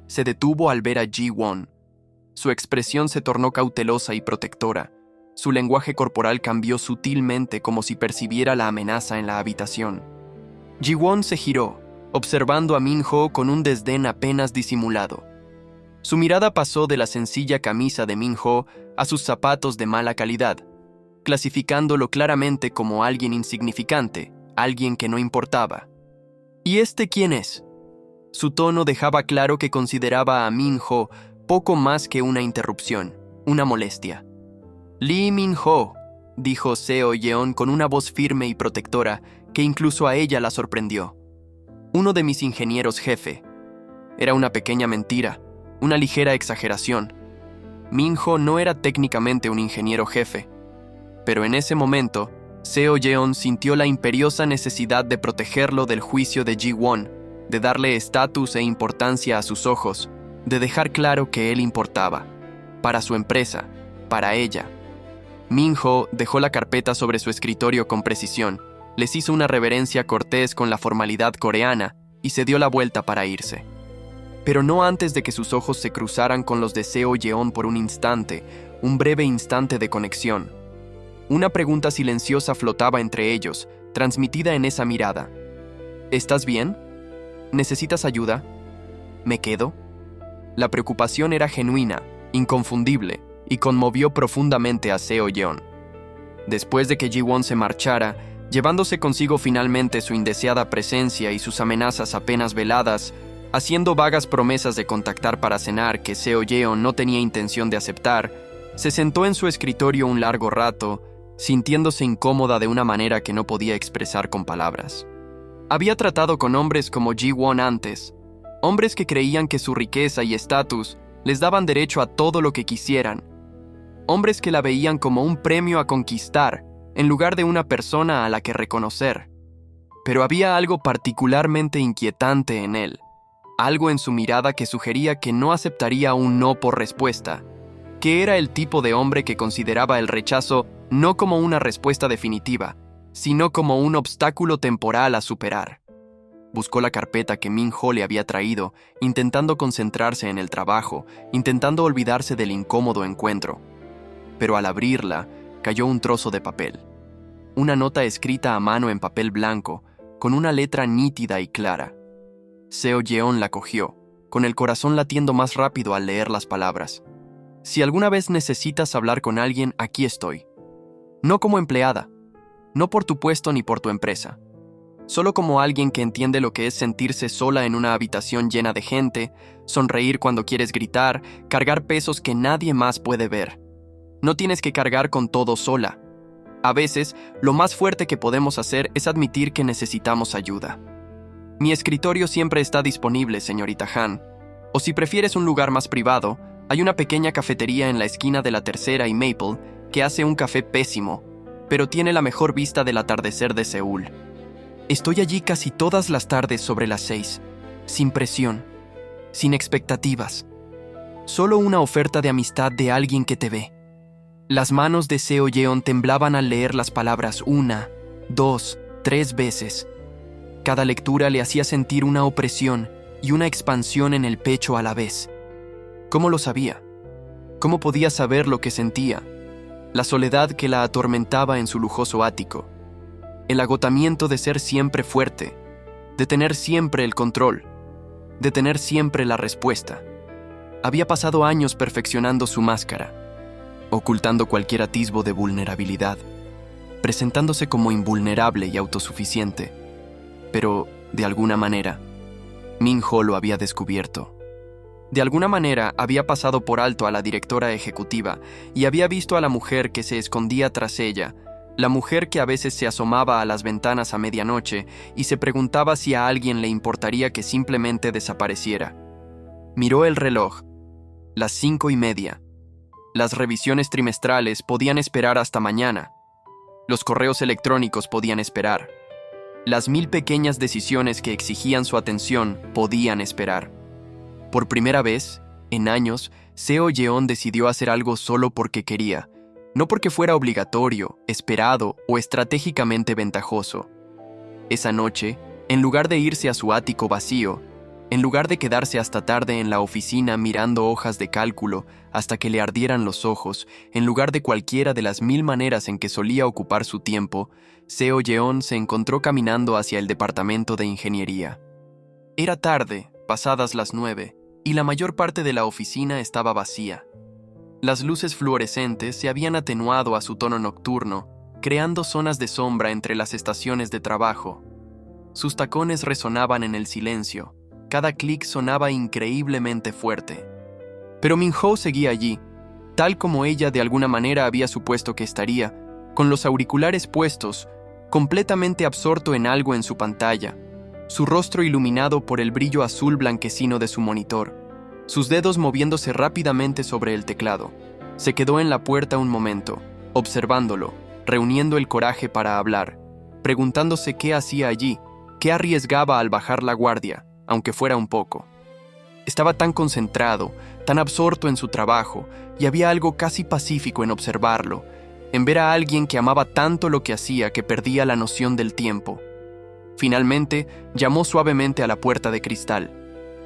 Se detuvo al ver a Ji-won. Su expresión se tornó cautelosa y protectora. Su lenguaje corporal cambió sutilmente como si percibiera la amenaza en la habitación. Ji-won se giró, observando a Min-ho con un desdén apenas disimulado. Su mirada pasó de la sencilla camisa de Min-ho a sus zapatos de mala calidad, clasificándolo claramente como alguien insignificante, alguien que no importaba. ¿Y este quién es? Su tono dejaba claro que consideraba a Min-ho poco más que una interrupción, una molestia. Lee Min-ho, dijo Seo Yeon con una voz firme y protectora que incluso a ella la sorprendió. Uno de mis ingenieros jefe. Era una pequeña mentira, una ligera exageración. Min-ho no era técnicamente un ingeniero jefe, pero en ese momento, Seo Yeon sintió la imperiosa necesidad de protegerlo del juicio de Ji-won, de darle estatus e importancia a sus ojos, de dejar claro que él importaba, para su empresa, para ella. Min-ho dejó la carpeta sobre su escritorio con precisión, les hizo una reverencia cortés con la formalidad coreana y se dio la vuelta para irse. Pero no antes de que sus ojos se cruzaran con los de Seo Yeon por un instante, un breve instante de conexión. Una pregunta silenciosa flotaba entre ellos, transmitida en esa mirada. ¿Estás bien? ¿Necesitas ayuda? ¿Me quedo? La preocupación era genuina, inconfundible, y conmovió profundamente a Seo Yeon. Después de que Ji-won se marchara, llevándose consigo finalmente su indeseada presencia y sus amenazas apenas veladas, haciendo vagas promesas de contactar para cenar que Seo Yeon no tenía intención de aceptar, se sentó en su escritorio un largo rato, sintiéndose incómoda de una manera que no podía expresar con palabras. Había tratado con hombres como Ji-won antes, hombres que creían que su riqueza y estatus les daban derecho a todo lo que quisieran, hombres que la veían como un premio a conquistar, en lugar de una persona a la que reconocer. Pero había algo particularmente inquietante en él, algo en su mirada que sugería que no aceptaría un no por respuesta, que era el tipo de hombre que consideraba el rechazo no como una respuesta definitiva, sino como un obstáculo temporal a superar. Buscó la carpeta que Min-ho le había traído, intentando concentrarse en el trabajo, intentando olvidarse del incómodo encuentro. Pero al abrirla, cayó un trozo de papel. Una nota escrita a mano en papel blanco, con una letra nítida y clara. Seo Yeon la cogió, con el corazón latiendo más rápido al leer las palabras. Si alguna vez necesitas hablar con alguien, aquí estoy. No como empleada, no por tu puesto ni por tu empresa. Solo como alguien que entiende lo que es sentirse sola en una habitación llena de gente, sonreír cuando quieres gritar, cargar pesos que nadie más puede ver. No tienes que cargar con todo sola. A veces, lo más fuerte que podemos hacer es admitir que necesitamos ayuda. Mi escritorio siempre está disponible, señorita Han. O si prefieres un lugar más privado, hay una pequeña cafetería en la esquina de la Tercera y Maple que hace un café pésimo, pero tiene la mejor vista del atardecer de Seúl. Estoy allí casi todas las tardes sobre las 6, sin presión, sin expectativas. Solo una oferta de amistad de alguien que te ve. Las manos de Seo Yeon temblaban al leer las palabras 1, 2, 3 veces. Cada lectura le hacía sentir una opresión y una expansión en el pecho a la vez. ¿Cómo lo sabía? ¿Cómo podía saber lo que sentía? La soledad que la atormentaba en su lujoso ático. El agotamiento de ser siempre fuerte, de tener siempre el control, de tener siempre la respuesta. Había pasado años perfeccionando su máscara. ocultando cualquier atisbo de vulnerabilidad, presentándose como invulnerable y autosuficiente. Pero, de alguna manera, Min-ho lo había descubierto. De alguna manera había pasado por alto a la directora ejecutiva y había visto a la mujer que se escondía tras ella, la mujer que a veces se asomaba a las ventanas a medianoche y se preguntaba si a alguien le importaría que simplemente desapareciera. Miró el reloj. Las 5:30. Las revisiones trimestrales podían esperar hasta mañana. Los correos electrónicos podían esperar. Las 1000 pequeñas decisiones que exigían su atención podían esperar. Por primera vez, en años, Seo Yeon decidió hacer algo solo porque quería, no porque fuera obligatorio, esperado o estratégicamente ventajoso. Esa noche, en lugar de irse a su ático vacío, en lugar de quedarse hasta tarde en la oficina mirando hojas de cálculo hasta que le ardieran los ojos, en lugar de cualquiera de las 1000 maneras en que solía ocupar su tiempo, Seo Yeon se encontró caminando hacia el departamento de ingeniería. Era tarde, pasadas las 9, y la mayor parte de la oficina estaba vacía. Las luces fluorescentes se habían atenuado a su tono nocturno, creando zonas de sombra entre las estaciones de trabajo. Sus tacones resonaban en el silencio. Cada clic sonaba increíblemente fuerte. Pero Min-ho seguía allí, tal como ella de alguna manera había supuesto que estaría, con los auriculares puestos, completamente absorto en algo en su pantalla, su rostro iluminado por el brillo azul blanquecino de su monitor, sus dedos moviéndose rápidamente sobre el teclado. Se quedó en la puerta un momento, observándolo, reuniendo el coraje para hablar, preguntándose qué hacía allí, qué arriesgaba al bajar la guardia, aunque fuera un poco. Estaba tan concentrado, tan absorto en su trabajo, y había algo casi pacífico en observarlo, en ver a alguien que amaba tanto lo que hacía que perdía la noción del tiempo. Finalmente, llamó suavemente a la puerta de cristal.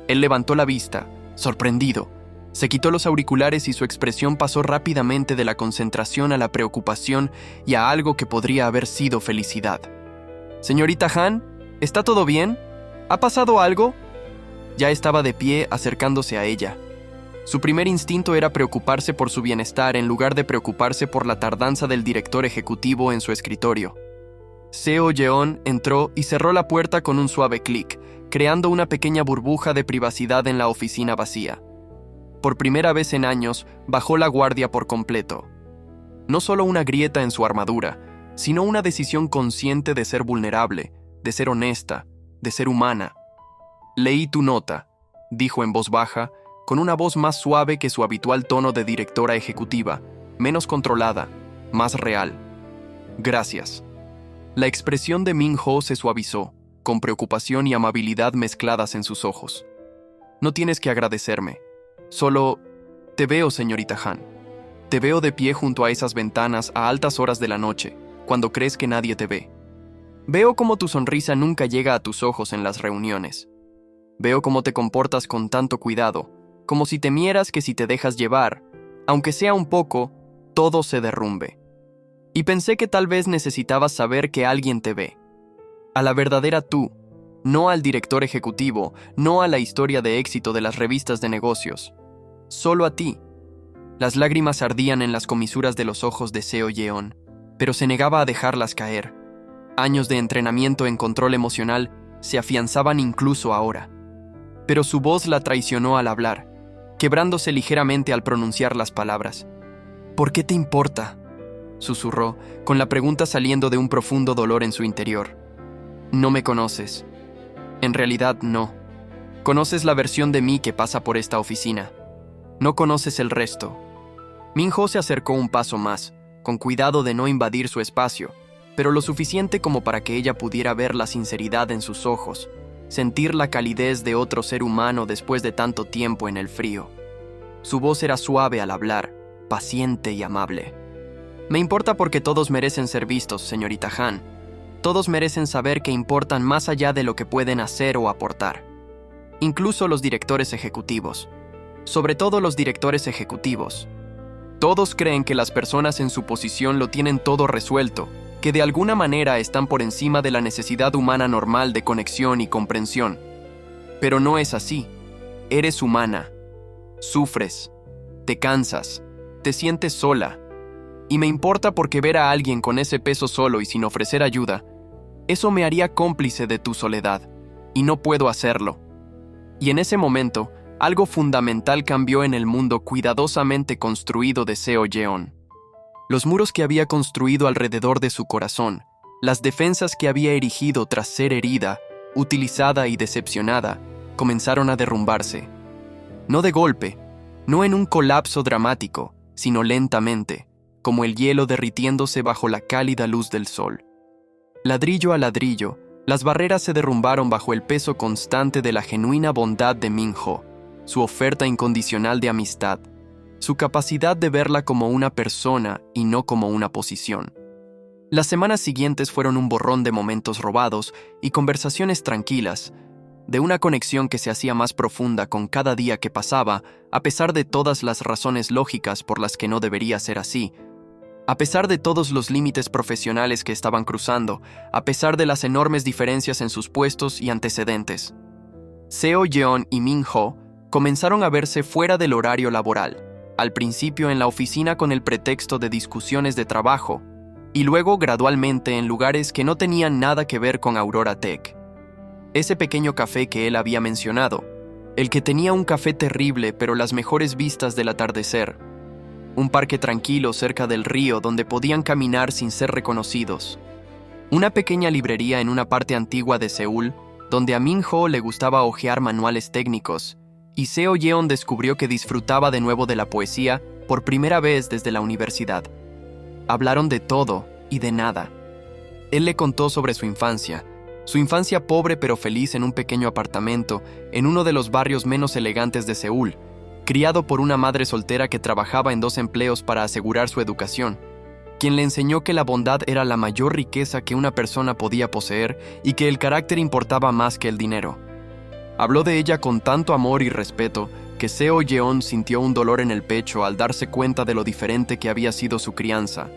Él levantó la vista, sorprendido. Se quitó los auriculares y su expresión pasó rápidamente de la concentración a la preocupación y a algo que podría haber sido felicidad. «Señorita Han, ¿está todo bien? ¿Ha pasado algo?» Ya estaba de pie, acercándose a ella. Su primer instinto era preocuparse por su bienestar en lugar de preocuparse por la tardanza del director ejecutivo en su escritorio. Seo Yeon entró y cerró la puerta con un suave clic, creando una pequeña burbuja de privacidad en la oficina vacía. Por primera vez en años, bajó la guardia por completo. No solo una grieta en su armadura, sino una decisión consciente de ser vulnerable, de ser honesta, de ser humana. «Leí tu nota», dijo en voz baja, con una voz más suave que su habitual tono de directora ejecutiva, menos controlada, más real. «Gracias». La expresión de Min-ho se suavizó, con preocupación y amabilidad mezcladas en sus ojos. «No tienes que agradecerme. Solo te veo, señorita Han. Te veo de pie junto a esas ventanas a altas horas de la noche, cuando crees que nadie te ve. Veo cómo tu sonrisa nunca llega a tus ojos en las reuniones. Veo cómo te comportas con tanto cuidado, como si temieras que si te dejas llevar, aunque sea un poco, todo se derrumbe. Y pensé que tal vez necesitabas saber que alguien te ve. A la verdadera tú, no al director ejecutivo, no a la historia de éxito de las revistas de negocios. Solo a ti». Las lágrimas ardían en las comisuras de los ojos de Seo Yeon, pero se negaba a dejarlas caer. Años de entrenamiento en control emocional se afianzaban incluso ahora. Pero su voz la traicionó al hablar, quebrándose ligeramente al pronunciar las palabras. «¿Por qué te importa?», susurró, con la pregunta saliendo de un profundo dolor en su interior. «No me conoces. En realidad, no. Conoces la versión de mí que pasa por esta oficina. No conoces el resto». Min-ho se acercó un paso más, con cuidado de no invadir su espacio, pero lo suficiente como para que ella pudiera ver la sinceridad en sus ojos, sentir la calidez de otro ser humano después de tanto tiempo en el frío. Su voz era suave al hablar, paciente y amable. «Me importa porque todos merecen ser vistos, señorita Han. Todos merecen saber que importan más allá de lo que pueden hacer o aportar. Incluso los directores ejecutivos. Sobre todo los directores ejecutivos. Todos creen que las personas en su posición lo tienen todo resuelto, que de alguna manera están por encima de la necesidad humana normal de conexión y comprensión. Pero no es así. Eres humana. Sufres. Te cansas. te sientes sola. Y me importa porque ver a alguien con ese peso solo y sin ofrecer ayuda, eso me haría cómplice de tu soledad, y no puedo hacerlo. Y en ese momento, algo fundamental cambió en el mundo cuidadosamente construido de Seo Yeon. Los muros que había construido alrededor de su corazón, las defensas que había erigido tras ser herida, utilizada y decepcionada, comenzaron a derrumbarse. No de golpe, no en un colapso dramático, sino lentamente, como el hielo derritiéndose bajo la cálida luz del sol. Ladrillo a ladrillo, las barreras se derrumbaron bajo el peso constante de la genuina bondad de Min-ho, su oferta incondicional de amistad, su capacidad de verla como una persona y no como una posición. Las semanas siguientes fueron un borrón de momentos robados y conversaciones tranquilas, de una conexión que se hacía más profunda con cada día que pasaba, a pesar de todas las razones lógicas por las que no debería ser así, a pesar de todos los límites profesionales que estaban cruzando, a pesar de las enormes diferencias en sus puestos y antecedentes. Seo Yeon y Min-ho comenzaron a verse fuera del horario laboral, al principio en la oficina con el pretexto de discusiones de trabajo, y luego gradualmente en lugares que no tenían nada que ver con Aurora Tech. Ese pequeño café que él había mencionado, el que tenía un café terrible pero las mejores vistas del atardecer, un parque tranquilo cerca del río donde podían caminar sin ser reconocidos, una pequeña librería en una parte antigua de Seúl donde a Min-ho le gustaba hojear manuales técnicos, y Seo Yeon descubrió que disfrutaba de nuevo de la poesía por primera vez desde la universidad. Hablaron de todo y de nada. Él le contó sobre su infancia pobre pero feliz en un pequeño apartamento en uno de los barrios menos elegantes de Seúl, criado por una madre soltera que trabajaba en 2 empleos para asegurar su educación, quien le enseñó que la bondad era la mayor riqueza que una persona podía poseer y que el carácter importaba más que el dinero. Habló de ella con tanto amor y respeto que Seo Yeon sintió un dolor en el pecho al darse cuenta de lo diferente que había sido su crianza,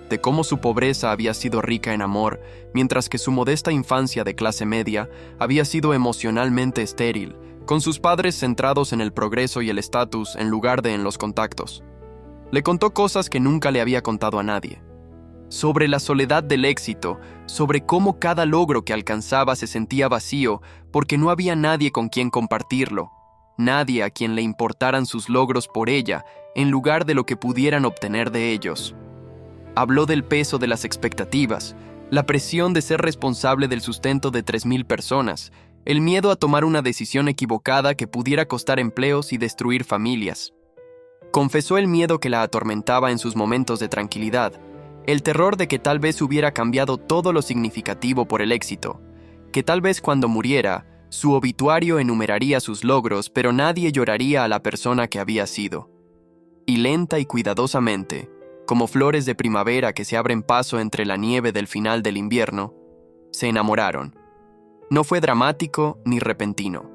de cómo su pobreza había sido rica en amor, mientras que su modesta infancia de clase media había sido emocionalmente estéril, con sus padres centrados en el progreso y el estatus en lugar de en los contactos. Le contó cosas que nunca le había contado a nadie. Sobre la soledad del éxito, sobre cómo cada logro que alcanzaba se sentía vacío porque no había nadie con quien compartirlo, nadie a quien le importaran sus logros por ella en lugar de lo que pudieran obtener de ellos. Habló del peso de las expectativas, la presión de ser responsable del sustento de 3,000 personas, el miedo a tomar una decisión equivocada que pudiera costar empleos y destruir familias. Confesó el miedo que la atormentaba en sus momentos de tranquilidad, el terror de que tal vez hubiera cambiado todo lo significativo por el éxito, que tal vez cuando muriera, su obituario enumeraría sus logros, pero nadie lloraría a la persona que había sido. Y lenta y cuidadosamente, como flores de primavera que se abren paso entre la nieve del final del invierno, se enamoraron. No fue dramático ni repentino.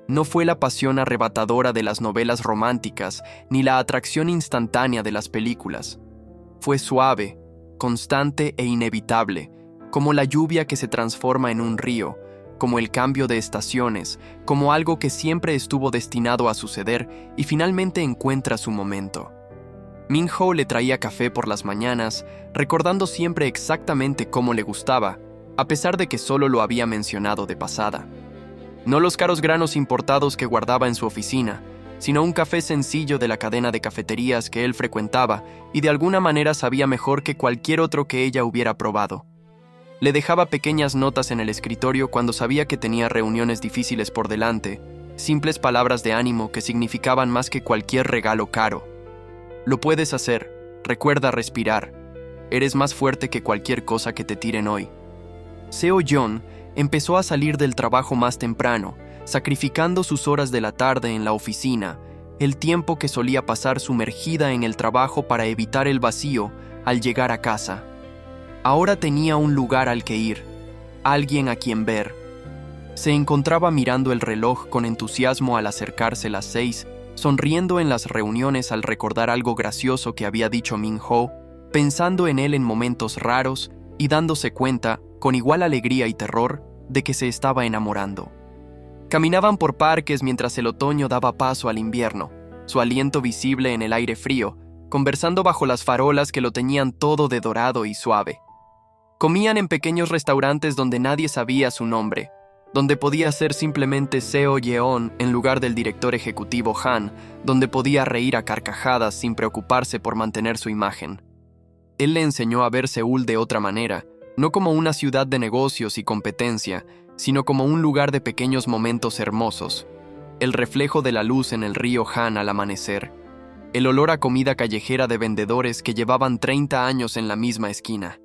No fue la pasión arrebatadora de las novelas románticas ni la atracción instantánea de las películas. Fue suave, constante e inevitable, como la lluvia que se transforma en un río, como el cambio de estaciones, como algo que siempre estuvo destinado a suceder y finalmente encuentra su momento. Min-ho le traía café por las mañanas, recordando siempre exactamente cómo le gustaba, a pesar de que solo lo había mencionado de pasada. No los caros granos importados que guardaba en su oficina, sino un café sencillo de la cadena de cafeterías que él frecuentaba y de alguna manera sabía mejor que cualquier otro que ella hubiera probado. Le dejaba pequeñas notas en el escritorio cuando sabía que tenía reuniones difíciles por delante, simples palabras de ánimo que significaban más que cualquier regalo caro. Lo puedes hacer, recuerda respirar. Eres más fuerte que cualquier cosa que te tiren hoy. Seo Yeon empezó a salir del trabajo más temprano, sacrificando sus horas de la tarde en la oficina, el tiempo que solía pasar sumergida en el trabajo para evitar el vacío al llegar a casa. Ahora tenía un lugar al que ir, alguien a quien ver. Se encontraba mirando el reloj con entusiasmo al acercarse las 6, sonriendo en las reuniones al recordar algo gracioso que había dicho Min-ho, pensando en él en momentos raros y dándose cuenta, con igual alegría y terror, de que se estaba enamorando. Caminaban por parques mientras el otoño daba paso al invierno, su aliento visible en el aire frío, conversando bajo las farolas que lo teñían todo de dorado y suave. Comían en pequeños restaurantes donde nadie sabía su nombre, donde podía ser simplemente Seo Yeon en lugar del director ejecutivo Han, donde podía reír a carcajadas sin preocuparse por mantener su imagen. Él le enseñó a ver Seúl de otra manera, no como una ciudad de negocios y competencia, sino como un lugar de pequeños momentos hermosos. El reflejo de la luz en el río Han al amanecer. El olor a comida callejera de vendedores que llevaban 30 años en la misma esquina.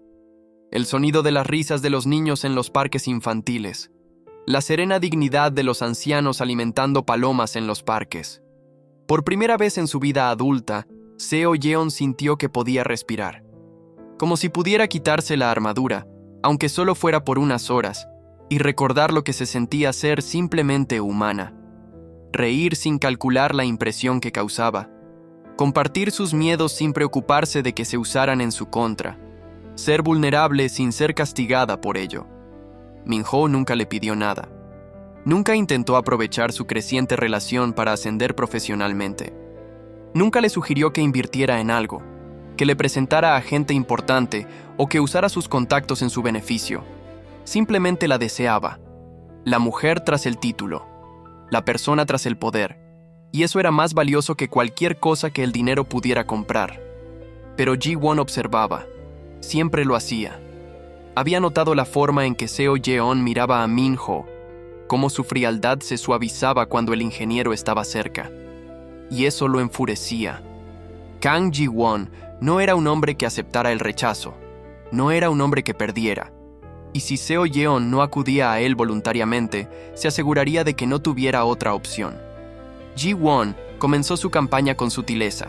El sonido de las risas de los niños en los parques infantiles. La serena dignidad de los ancianos alimentando palomas en los parques. Por primera vez en su vida adulta, Seo Yeon sintió que podía respirar. Como si pudiera quitarse la armadura, aunque solo fuera por unas horas, y recordar lo que se sentía ser simplemente humana. Reír sin calcular la impresión que causaba. Compartir sus miedos sin preocuparse de que se usaran en su contra. Ser vulnerable sin ser castigada por ello. Min-ho nunca le pidió nada. Nunca intentó aprovechar su creciente relación para ascender profesionalmente. Nunca le sugirió que invirtiera en algo, que le presentara a gente importante o que usara sus contactos en su beneficio. Simplemente la deseaba. La mujer tras el título. La persona tras el poder. Y eso era más valioso que cualquier cosa que el dinero pudiera comprar. Pero Ji-won observaba. Siempre lo hacía. Había notado la forma en que Seo Yeon miraba a Min-ho, cómo su frialdad se suavizaba cuando el ingeniero estaba cerca. Y eso lo enfurecía. Kang Ji-won no era un hombre que aceptara el rechazo. No era un hombre que perdiera. Y si Seo Yeon no acudía a él voluntariamente, se aseguraría de que no tuviera otra opción. Ji-won comenzó su campaña con sutileza.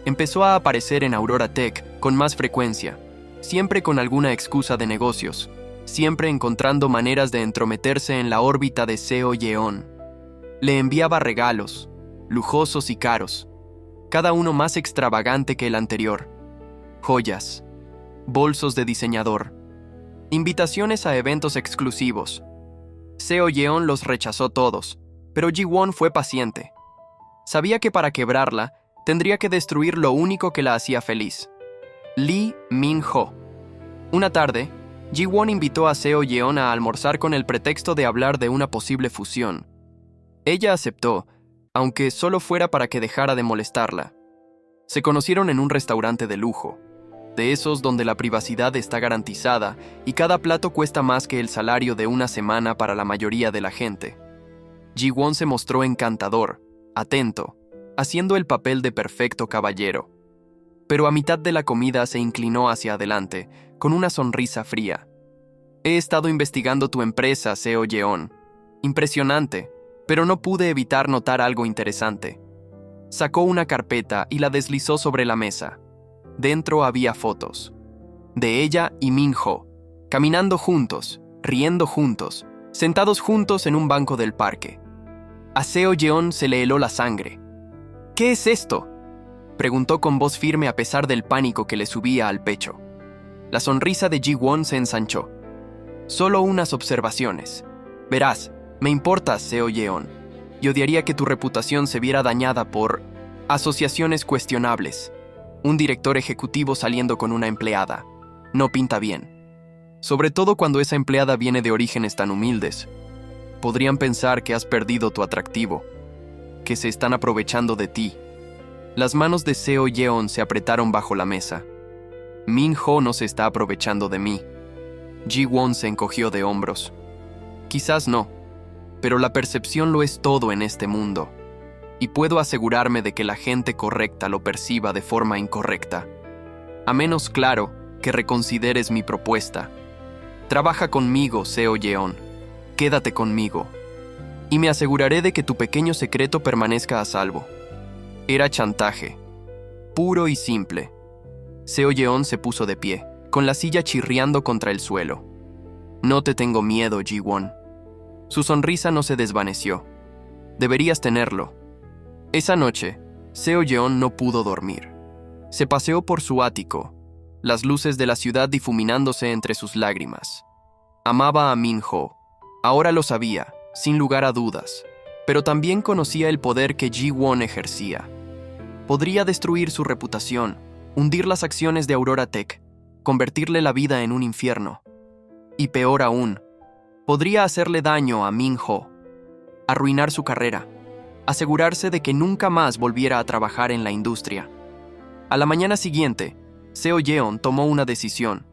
Empezó a aparecer en Aurora Tech con más frecuencia, siempre con alguna excusa de negocios, siempre encontrando maneras de entrometerse en la órbita de Seo Yeon. Le enviaba regalos, lujosos y caros, cada uno más extravagante que el anterior. Joyas, bolsos de diseñador, invitaciones a eventos exclusivos. Seo Yeon los rechazó todos, pero Ji-won fue paciente. Sabía que para quebrarla, tendría que destruir lo único que la hacía feliz. Lee Min-ho. Una tarde, Ji-won invitó a Seo Yeon a almorzar con el pretexto de hablar de una posible fusión. Ella aceptó, aunque solo fuera para que dejara de molestarla. Se conocieron en un restaurante de lujo, de esos donde la privacidad está garantizada y cada plato cuesta más que el salario de una semana para la mayoría de la gente. Ji-won se mostró encantador, atento, haciendo el papel de perfecto caballero. Pero a mitad de la comida se inclinó hacia adelante, con una sonrisa fría. He estado investigando tu empresa, Seo Yeon. Impresionante, pero no pude evitar notar algo interesante. Sacó una carpeta y la deslizó sobre la mesa. Dentro había fotos. De ella y Min-ho, caminando juntos, riendo juntos, sentados juntos en un banco del parque. A Seo Yeon se le heló la sangre. ¿Qué es esto?, preguntó con voz firme a pesar del pánico que le subía al pecho. La sonrisa de Ji-won se ensanchó. Solo unas observaciones. Verás, me importas, Seo Yeon, y odiaría que tu reputación se viera dañada por asociaciones cuestionables. Un director ejecutivo saliendo con una empleada. No pinta bien. Sobre todo cuando esa empleada viene de orígenes tan humildes. Podrían pensar que has perdido tu atractivo, que se están aprovechando de ti. Las manos de Seo Yeon se apretaron bajo la mesa. Min-ho no se está aprovechando de mí. Ji-won se encogió de hombros. Quizás no, pero la percepción lo es todo en este mundo. Y puedo asegurarme de que la gente correcta lo perciba de forma incorrecta. A menos, claro, que reconsideres mi propuesta. Trabaja conmigo, Seo Yeon. Quédate conmigo. Y me aseguraré de que tu pequeño secreto permanezca a salvo. Era chantaje. Puro y simple. Seo Yeon se puso de pie, con la silla chirriando contra el suelo. No te tengo miedo, Ji-won. Su sonrisa no se desvaneció. Deberías tenerlo. Esa noche, Seo Yeon no pudo dormir. Se paseó por su ático, las luces de la ciudad difuminándose entre sus lágrimas. Amaba a Min-ho. Ahora lo sabía, sin lugar a dudas, pero también conocía el poder que Ji-won ejercía. Podría destruir su reputación, hundir las acciones de Aurora Tech, convertirle la vida en un infierno. Y peor aún, podría hacerle daño a Min-ho, arruinar su carrera, asegurarse de que nunca más volviera a trabajar en la industria. A la mañana siguiente, Seo Yeon tomó una decisión.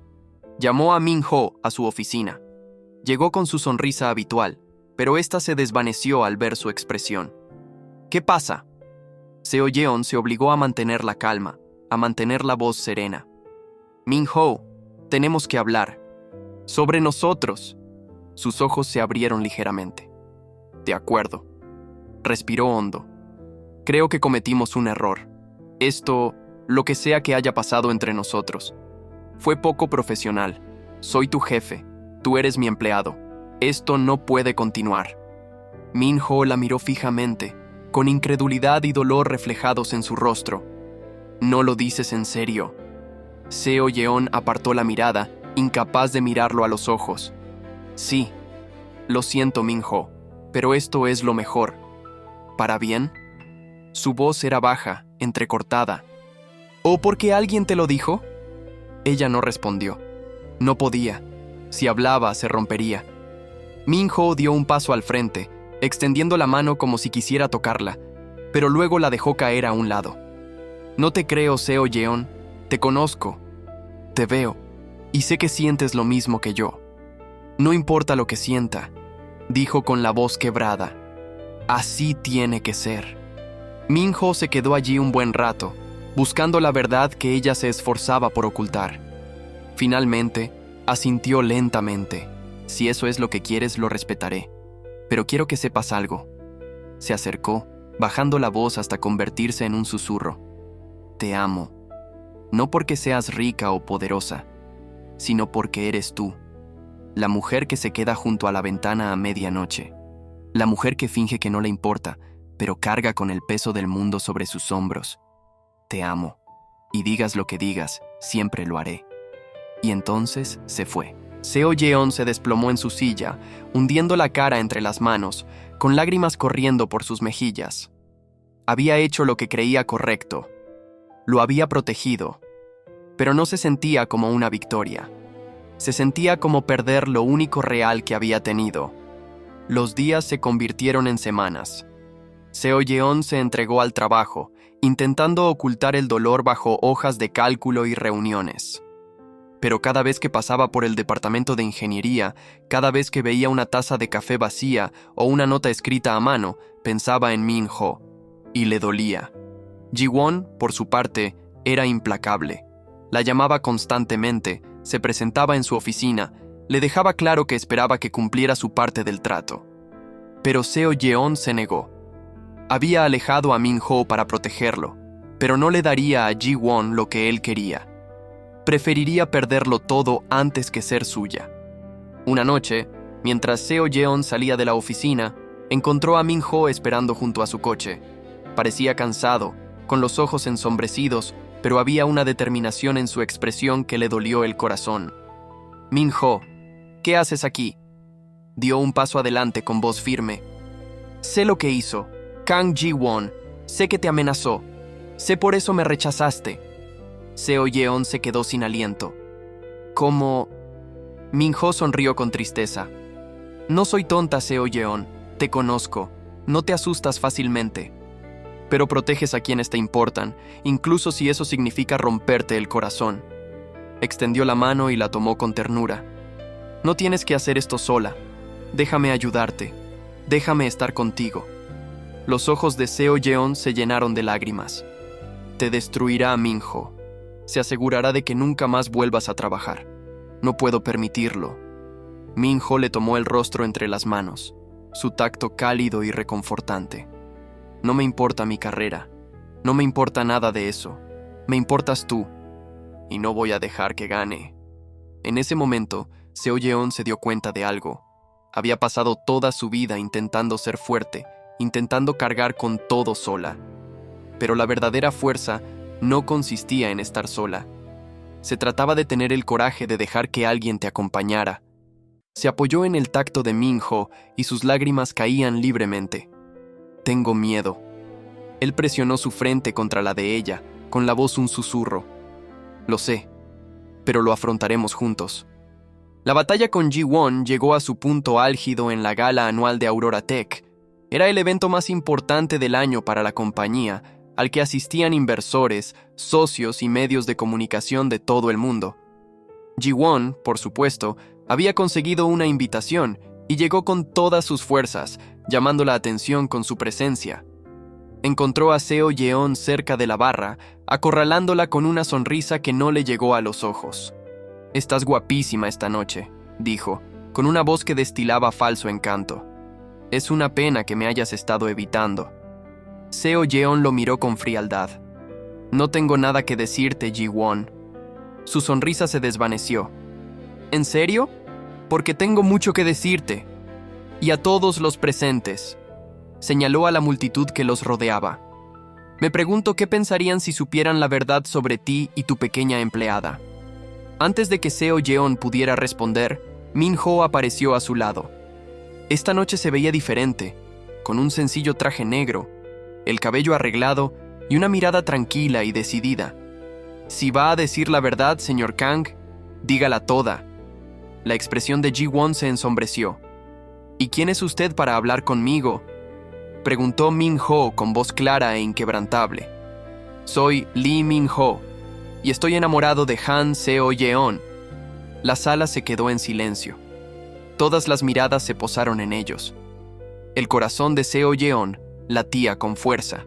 Llamó a Min-ho a su oficina. Llegó con su sonrisa habitual, pero ésta se desvaneció al ver su expresión. ¿Qué pasa? Seo Yeon se obligó a mantener la calma, a mantener la voz serena. Min-ho, tenemos que hablar. Sobre nosotros. Sus ojos se abrieron ligeramente. De acuerdo. Respiró hondo. Creo que cometimos un error. Esto, lo que sea que haya pasado entre nosotros, fue poco profesional. Soy tu jefe. Tú eres mi empleado. Esto no puede continuar. Min-ho la miró fijamente, con incredulidad y dolor reflejados en su rostro. ¿No lo dices en serio? Seo Yeon apartó la mirada, incapaz de mirarlo a los ojos. Sí, lo siento, Min-ho, pero esto es lo mejor. ¿Para bien? Su voz era baja, entrecortada. ¿O porque alguien te lo dijo? Ella no respondió. No podía. Si hablaba, se rompería. Min-ho dio un paso al frente, extendiendo la mano como si quisiera tocarla, pero luego la dejó caer a un lado. No te creo, Seo Yeon. Te conozco. Te veo. Y sé que sientes lo mismo que yo. No importa lo que sienta, dijo con la voz quebrada. Así tiene que ser. Min-ho se quedó allí un buen rato, buscando la verdad que ella se esforzaba por ocultar. Finalmente, asintió lentamente. Si eso es lo que quieres, lo respetaré. Pero quiero que sepas algo. Se acercó, bajando la voz hasta convertirse en un susurro. Te amo. No porque seas rica o poderosa, sino porque eres tú. La mujer que se queda junto a la ventana a medianoche. La mujer que finge que no le importa, pero carga con el peso del mundo sobre sus hombros. Te amo. Y digas lo que digas, siempre lo haré. Y entonces se fue. Seo Yeon se desplomó en su silla, hundiendo la cara entre las manos, con lágrimas corriendo por sus mejillas. Había hecho lo que creía correcto. Lo había protegido. Pero no se sentía como una victoria. Se sentía como perder lo único real que había tenido. Los días se convirtieron en semanas. Seo Yeon se entregó al trabajo, intentando ocultar el dolor bajo hojas de cálculo y reuniones. Pero cada vez que pasaba por el departamento de ingeniería, cada vez que veía una taza de café vacía o una nota escrita a mano, pensaba en Min-ho, y le dolía. Ji-won, por su parte, era implacable. La llamaba constantemente, se presentaba en su oficina, le dejaba claro que esperaba que cumpliera su parte del trato. Pero Seo Yeon se negó. Había alejado a Min-ho para protegerlo, pero no le daría a Ji-won lo que él quería. Preferiría perderlo todo antes que ser suya. Una noche, mientras Seo Yeon salía de la oficina, encontró a Min-ho esperando junto a su coche. Parecía cansado, con los ojos ensombrecidos, pero había una determinación en su expresión que le dolió el corazón. Min-ho, ¿qué haces aquí? Dio un paso adelante con voz firme. Sé lo que hizo. Kang Ji-won, sé que te amenazó. Sé por eso me rechazaste. Seo Yeon se quedó sin aliento. ¿Cómo? Min-ho sonrió con tristeza. No soy tonta, Seo Yeon. Te conozco. No te asustas fácilmente. Pero proteges a quienes te importan, incluso si eso significa romperte el corazón. Extendió la mano y la tomó con ternura. No tienes que hacer esto sola. Déjame ayudarte. Déjame estar contigo. Los ojos de Seo Yeon se llenaron de lágrimas. Te destruirá, Min-ho. Se asegurará de que nunca más vuelvas a trabajar. No puedo permitirlo. Min-ho le tomó el rostro entre las manos, su tacto cálido y reconfortante. No me importa mi carrera. No me importa nada de eso. Me importas tú. Y no voy a dejar que gane. En ese momento, Seo Yeon se dio cuenta de algo. Había pasado toda su vida intentando ser fuerte, intentando cargar con todo sola. Pero la verdadera fuerza no consistía en estar sola. Se trataba de tener el coraje de dejar que alguien te acompañara. Se apoyó en el tacto de Min-ho y sus lágrimas caían libremente. Tengo miedo. Él presionó su frente contra la de ella, con la voz un susurro. Lo sé, pero lo afrontaremos juntos. La batalla con Ji-won llegó a su punto álgido en la gala anual de Aurora Tech. Era el evento más importante del año para la compañía, al que asistían inversores, socios y medios de comunicación de todo el mundo. Ji-won, por supuesto, había conseguido una invitación y llegó con todas sus fuerzas, llamando la atención con su presencia. Encontró a Seo Yeon cerca de la barra, acorralándola con una sonrisa que no le llegó a los ojos. «Estás guapísima esta noche», dijo, con una voz que destilaba falso encanto. «Es una pena que me hayas estado evitando». Seo Yeon lo miró con frialdad. «No tengo nada que decirte, Ji-won». Su sonrisa se desvaneció. «¿En serio? Porque tengo mucho que decirte. Y a todos los presentes». Señaló a la multitud que los rodeaba. «Me pregunto qué pensarían si supieran la verdad sobre ti y tu pequeña empleada». Antes de que Seo Yeon pudiera responder, Min-ho apareció a su lado. Esta noche se veía diferente, con un sencillo traje negro, el cabello arreglado y una mirada tranquila y decidida. «Si va a decir la verdad, señor Kang, dígala toda». La expresión de Ji-won se ensombreció. «¿Y quién es usted para hablar conmigo?», preguntó Min-ho con voz clara e inquebrantable. «Soy Lee Min-ho, y estoy enamorado de Han Seo Yeon». La sala se quedó en silencio. Todas las miradas se posaron en ellos. El corazón de Seo Yeon latía con fuerza.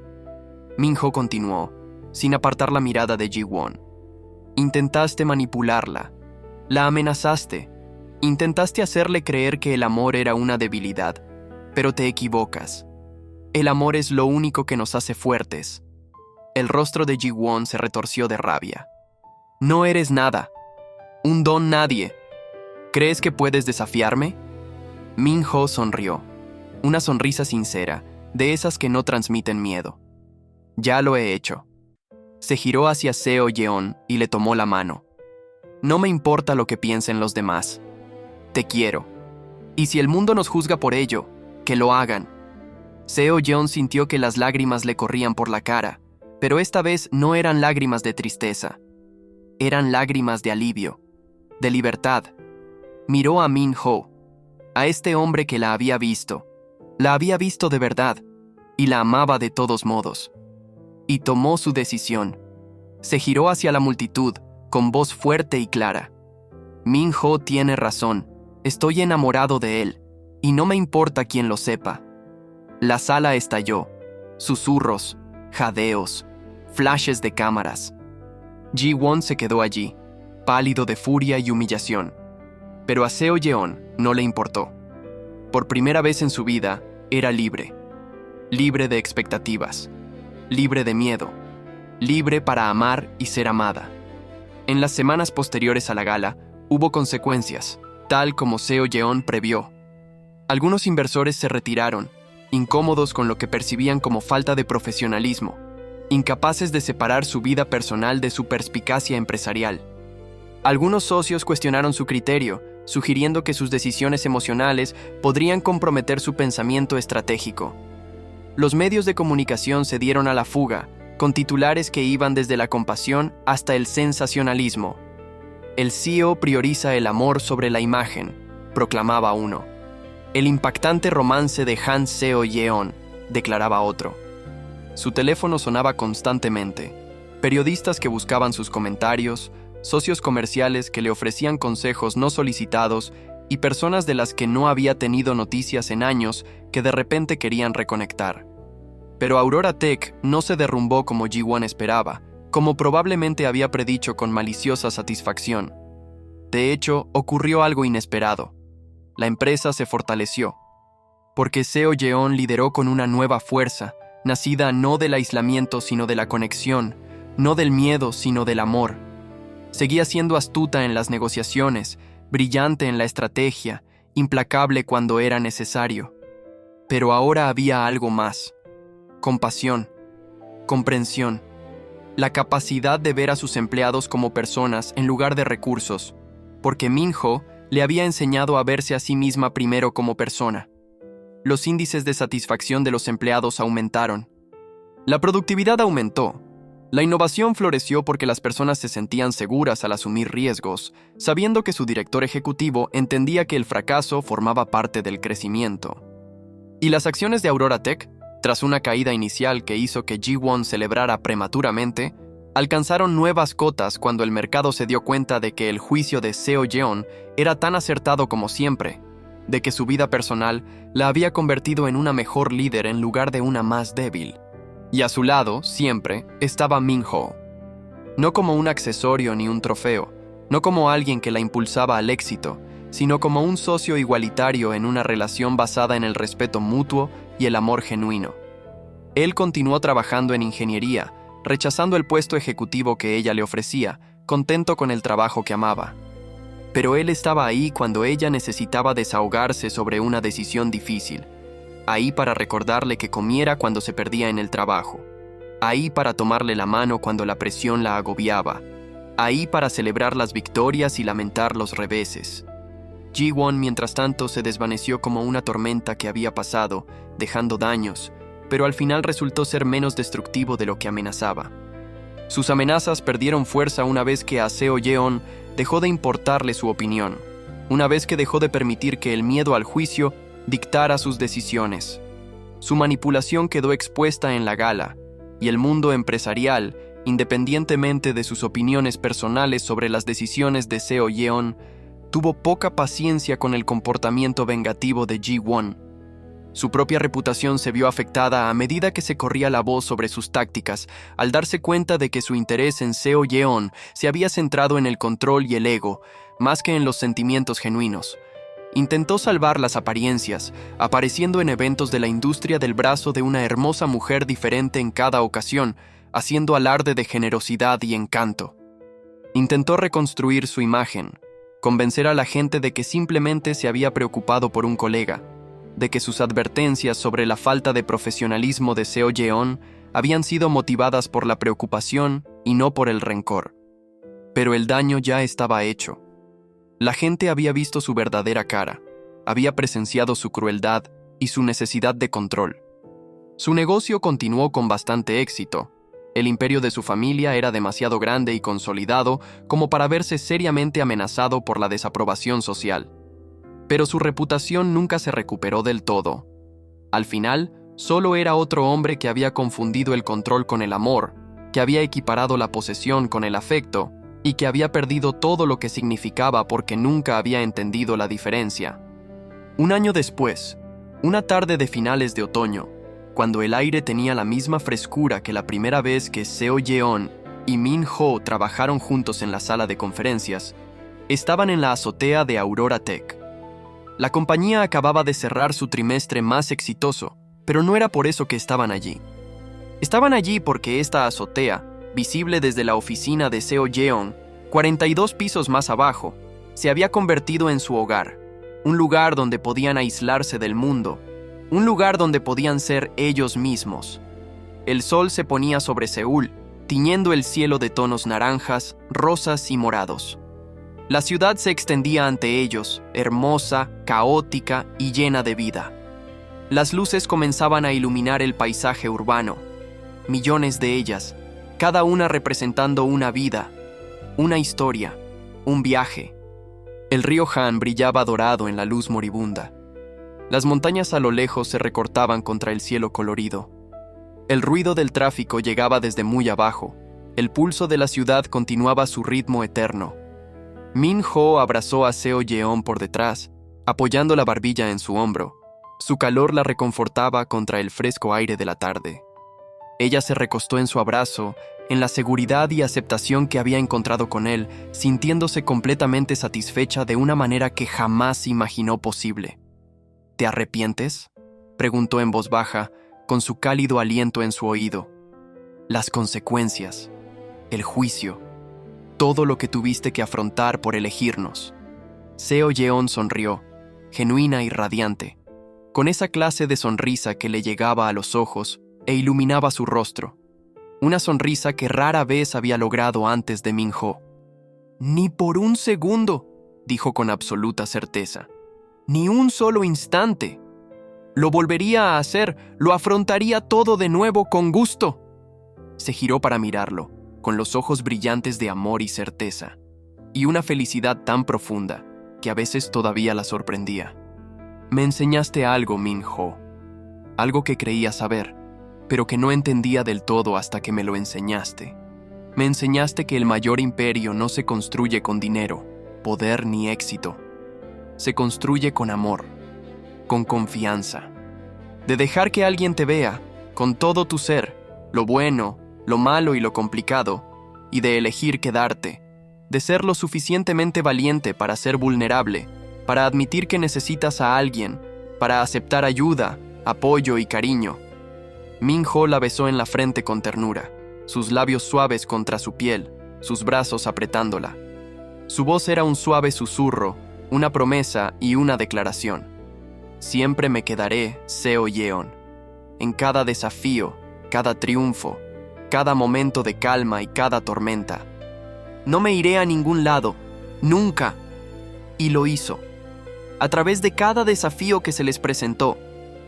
Min-ho continuó, sin apartar la mirada de Ji-won. «Intentaste manipularla. La amenazaste. Intentaste hacerle creer que el amor era una debilidad. Pero te equivocas. El amor es lo único que nos hace fuertes». El rostro de Ji-won se retorció de rabia. «No eres nada. Un don nadie. ¿Crees que puedes desafiarme?» Min-ho sonrió. Una sonrisa sincera, de esas que no transmiten miedo. «Ya lo he hecho». Se giró hacia Seo Yeon y le tomó la mano. «No me importa lo que piensen los demás. Te quiero. Y si el mundo nos juzga por ello, que lo hagan». Seo Yeon sintió que las lágrimas le corrían por la cara, pero esta vez no eran lágrimas de tristeza. Eran lágrimas de alivio, de libertad. Miró a Min-ho, a este hombre que la había visto de verdad, y la amaba de todos modos. Y tomó su decisión. Se giró hacia la multitud, con voz fuerte y clara. «Min-ho tiene razón. Estoy enamorado de él, y no me importa quién lo sepa». La sala estalló. Susurros, jadeos, flashes de cámaras. Ji-won se quedó allí, pálido de furia y humillación. Pero a Seo Yeon no le importó. Por primera vez en su vida, era libre. Libre de expectativas. Libre de miedo. Libre para amar y ser amada. En las semanas posteriores a la gala, hubo consecuencias, tal como Seo Yeon previó. Algunos inversores se retiraron, incómodos con lo que percibían como falta de profesionalismo, incapaces de separar su vida personal de su perspicacia empresarial. Algunos socios cuestionaron su criterio, sugiriendo que sus decisiones emocionales podrían comprometer su pensamiento estratégico. Los medios de comunicación se dieron a la fuga, con titulares que iban desde la compasión hasta el sensacionalismo. «El CEO prioriza el amor sobre la imagen», proclamaba uno. «El impactante romance de Han Seo Yeon», declaraba otro. Su teléfono sonaba constantemente. Periodistas que buscaban sus comentarios, socios comerciales que le ofrecían consejos no solicitados y personas de las que no había tenido noticias en años que de repente querían reconectar. Pero Aurora Tech no se derrumbó como Ji-won esperaba, como probablemente había predicho con maliciosa satisfacción. De hecho, ocurrió algo inesperado. La empresa se fortaleció, porque Seo Yeon lideró con una nueva fuerza, nacida no del aislamiento sino de la conexión, no del miedo sino del amor. Seguía siendo astuta en las negociaciones, brillante en la estrategia, implacable cuando era necesario. Pero ahora había algo más: compasión, comprensión, la capacidad de ver a sus empleados como personas en lugar de recursos, porque Min-ho le había enseñado a verse a sí misma primero como persona. Los índices de satisfacción de los empleados aumentaron. La productividad aumentó. La innovación floreció porque las personas se sentían seguras al asumir riesgos, sabiendo que su director ejecutivo entendía que el fracaso formaba parte del crecimiento. Y las acciones de Aurora Tech, tras una caída inicial que hizo que Ji-won celebrara prematuramente, alcanzaron nuevas cotas cuando el mercado se dio cuenta de que el juicio de Seo Yeon era tan acertado como siempre, de que su vida personal la había convertido en una mejor líder en lugar de una más débil. Y a su lado, siempre, estaba Min-ho. No como un accesorio ni un trofeo, no como alguien que la impulsaba al éxito, sino como un socio igualitario en una relación basada en el respeto mutuo y el amor genuino. Él continuó trabajando en ingeniería, rechazando el puesto ejecutivo que ella le ofrecía, contento con el trabajo que amaba. Pero él estaba ahí cuando ella necesitaba desahogarse sobre una decisión difícil. Ahí para recordarle que comiera cuando se perdía en el trabajo. Ahí para tomarle la mano cuando la presión la agobiaba. Ahí para celebrar las victorias y lamentar los reveses. Ji-won, mientras tanto, se desvaneció como una tormenta que había pasado, dejando daños, pero al final resultó ser menos destructivo de lo que amenazaba. Sus amenazas perdieron fuerza una vez que a Seo Yeon dejó de importarle su opinión, una vez que dejó de permitir que el miedo al juicio dictara sus decisiones. Su manipulación quedó expuesta en la gala, y el mundo empresarial, independientemente de sus opiniones personales sobre las decisiones de Seo Yeon, tuvo poca paciencia con el comportamiento vengativo de Ji-won. Su propia reputación se vio afectada a medida que se corría la voz sobre sus tácticas, al darse cuenta de que su interés en Seo Yeon se había centrado en el control y el ego, más que en los sentimientos genuinos. Intentó salvar las apariencias, apareciendo en eventos de la industria del brazo de una hermosa mujer diferente en cada ocasión, haciendo alarde de generosidad y encanto. Intentó reconstruir su imagen, convencer a la gente de que simplemente se había preocupado por un colega, de que sus advertencias sobre la falta de profesionalismo de Seo Yeon habían sido motivadas por la preocupación y no por el rencor. Pero el daño ya estaba hecho. La gente había visto su verdadera cara, había presenciado su crueldad y su necesidad de control. Su negocio continuó con bastante éxito. El imperio de su familia era demasiado grande y consolidado como para verse seriamente amenazado por la desaprobación social. Pero su reputación nunca se recuperó del todo. Al final, solo era otro hombre que había confundido el control con el amor, que había equiparado la posesión con el afecto, y que había perdido todo lo que significaba porque nunca había entendido la diferencia. Un año después, una tarde de finales de otoño, cuando el aire tenía la misma frescura que la primera vez que Seo Yeon y Min-ho trabajaron juntos en la sala de conferencias, estaban en la azotea de Aurora Tech. La compañía acababa de cerrar su trimestre más exitoso, pero no era por eso que estaban allí. Estaban allí porque esta azotea, visible desde la oficina de Seo Yeon, 42 pisos más abajo, se había convertido en su hogar, un lugar donde podían aislarse del mundo, un lugar donde podían ser ellos mismos. El sol se ponía sobre Seúl, tiñendo el cielo de tonos naranjas, rosas y morados. La ciudad se extendía ante ellos, hermosa, caótica y llena de vida. Las luces comenzaban a iluminar el paisaje urbano, millones de ellas, cada una representando una vida, una historia, un viaje. El río Han brillaba dorado en la luz moribunda. Las montañas a lo lejos se recortaban contra el cielo colorido. El ruido del tráfico llegaba desde muy abajo. El pulso de la ciudad continuaba su ritmo eterno. Min-ho abrazó a Seo Yeon por detrás, apoyando la barbilla en su hombro. Su calor la reconfortaba contra el fresco aire de la tarde. Ella se recostó en su abrazo, en la seguridad y aceptación que había encontrado con él, sintiéndose completamente satisfecha de una manera que jamás imaginó posible. ¿Te arrepientes?, preguntó en voz baja, con su cálido aliento en su oído. Las consecuencias, el juicio, todo lo que tuviste que afrontar por elegirnos. Seo Yeon sonrió, genuina y radiante, con esa clase de sonrisa que le llegaba a los ojos e iluminaba su rostro. Una sonrisa que rara vez había logrado antes de Min-ho. «Ni por un segundo», dijo con absoluta certeza. «Ni un solo instante». Lo volvería a hacer, lo afrontaría todo de nuevo con gusto. Se giró para mirarlo, con los ojos brillantes de amor y certeza, y una felicidad tan profunda que a veces todavía la sorprendía. Me enseñaste algo, Min-ho, algo que creía saber, pero que no entendía del todo hasta que me lo enseñaste. Me enseñaste que el mayor imperio no se construye con dinero, poder ni éxito. Se construye con amor, con confianza. De dejar que alguien te vea, con todo tu ser, lo bueno, lo malo y lo complicado, y de elegir quedarte, de ser lo suficientemente valiente para ser vulnerable, para admitir que necesitas a alguien, para aceptar ayuda, apoyo y cariño. Min-ho la besó en la frente con ternura, sus labios suaves contra su piel, sus brazos apretándola. Su voz era un suave susurro, una promesa y una declaración. Siempre me quedaré, Seo Yeon. En cada desafío, cada triunfo, cada momento de calma y cada tormenta. No me iré a ningún lado, nunca. Y lo hizo. A través de cada desafío que se les presentó,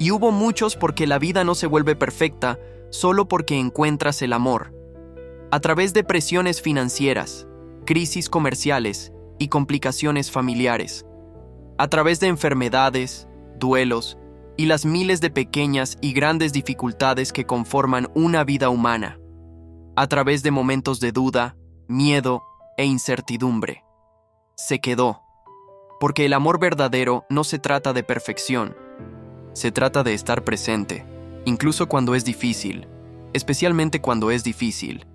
y hubo muchos porque la vida no se vuelve perfecta solo porque encuentras el amor. A través de presiones financieras, crisis comerciales y complicaciones familiares. A través de enfermedades, duelos y las miles de pequeñas y grandes dificultades que conforman una vida humana. A través de momentos de duda, miedo e incertidumbre. Se quedó. Porque el amor verdadero no se trata de perfección. Se trata de estar presente, incluso cuando es difícil, especialmente cuando es difícil.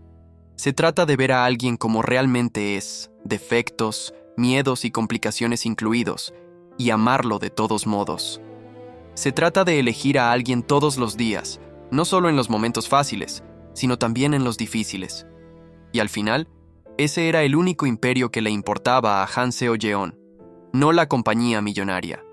Se trata de ver a alguien como realmente es, defectos, miedos y complicaciones incluidos, y amarlo de todos modos. Se trata de elegir a alguien todos los días, no solo en los momentos fáciles, sino también en los difíciles. Y al final, ese era el único imperio que le importaba a Han Seo-yeon, no la compañía millonaria.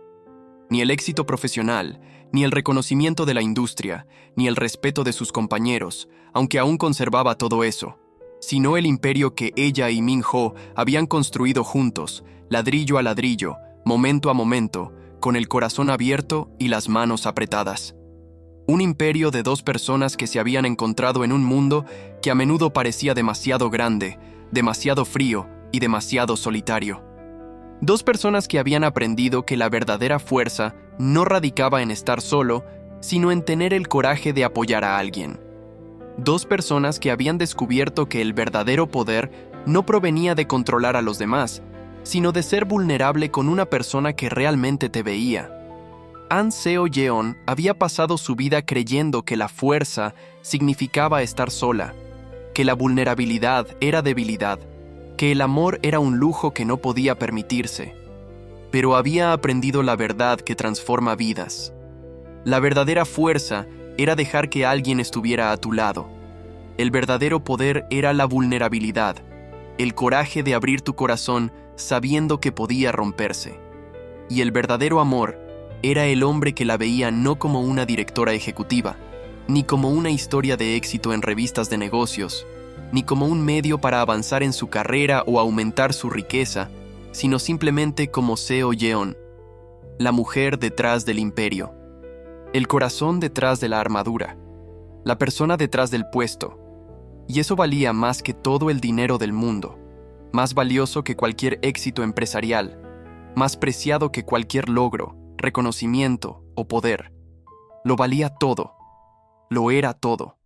Ni el éxito profesional, ni el reconocimiento de la industria, ni el respeto de sus compañeros, aunque aún conservaba todo eso, sino el imperio que ella y Min-ho habían construido juntos, ladrillo a ladrillo, momento a momento, con el corazón abierto y las manos apretadas. Un imperio de dos personas que se habían encontrado en un mundo que a menudo parecía demasiado grande, demasiado frío y demasiado solitario. Dos personas que habían aprendido que la verdadera fuerza no radicaba en estar solo, sino en tener el coraje de apoyar a alguien. Dos personas que habían descubierto que el verdadero poder no provenía de controlar a los demás, sino de ser vulnerable con una persona que realmente te veía. Han Seo-yeon había pasado su vida creyendo que la fuerza significaba estar sola, que la vulnerabilidad era debilidad, que el amor era un lujo que no podía permitirse. Pero había aprendido la verdad que transforma vidas. La verdadera fuerza era dejar que alguien estuviera a tu lado. El verdadero poder era la vulnerabilidad, el coraje de abrir tu corazón sabiendo que podía romperse. Y el verdadero amor era el hombre que la veía no como una directora ejecutiva, ni como una historia de éxito en revistas de negocios, ni como un medio para avanzar en su carrera o aumentar su riqueza, sino simplemente como Seo-yeon, la mujer detrás del imperio, el corazón detrás de la armadura, la persona detrás del puesto. Y eso valía más que todo el dinero del mundo, más valioso que cualquier éxito empresarial, más preciado que cualquier logro, reconocimiento o poder. Lo valía todo, lo era todo.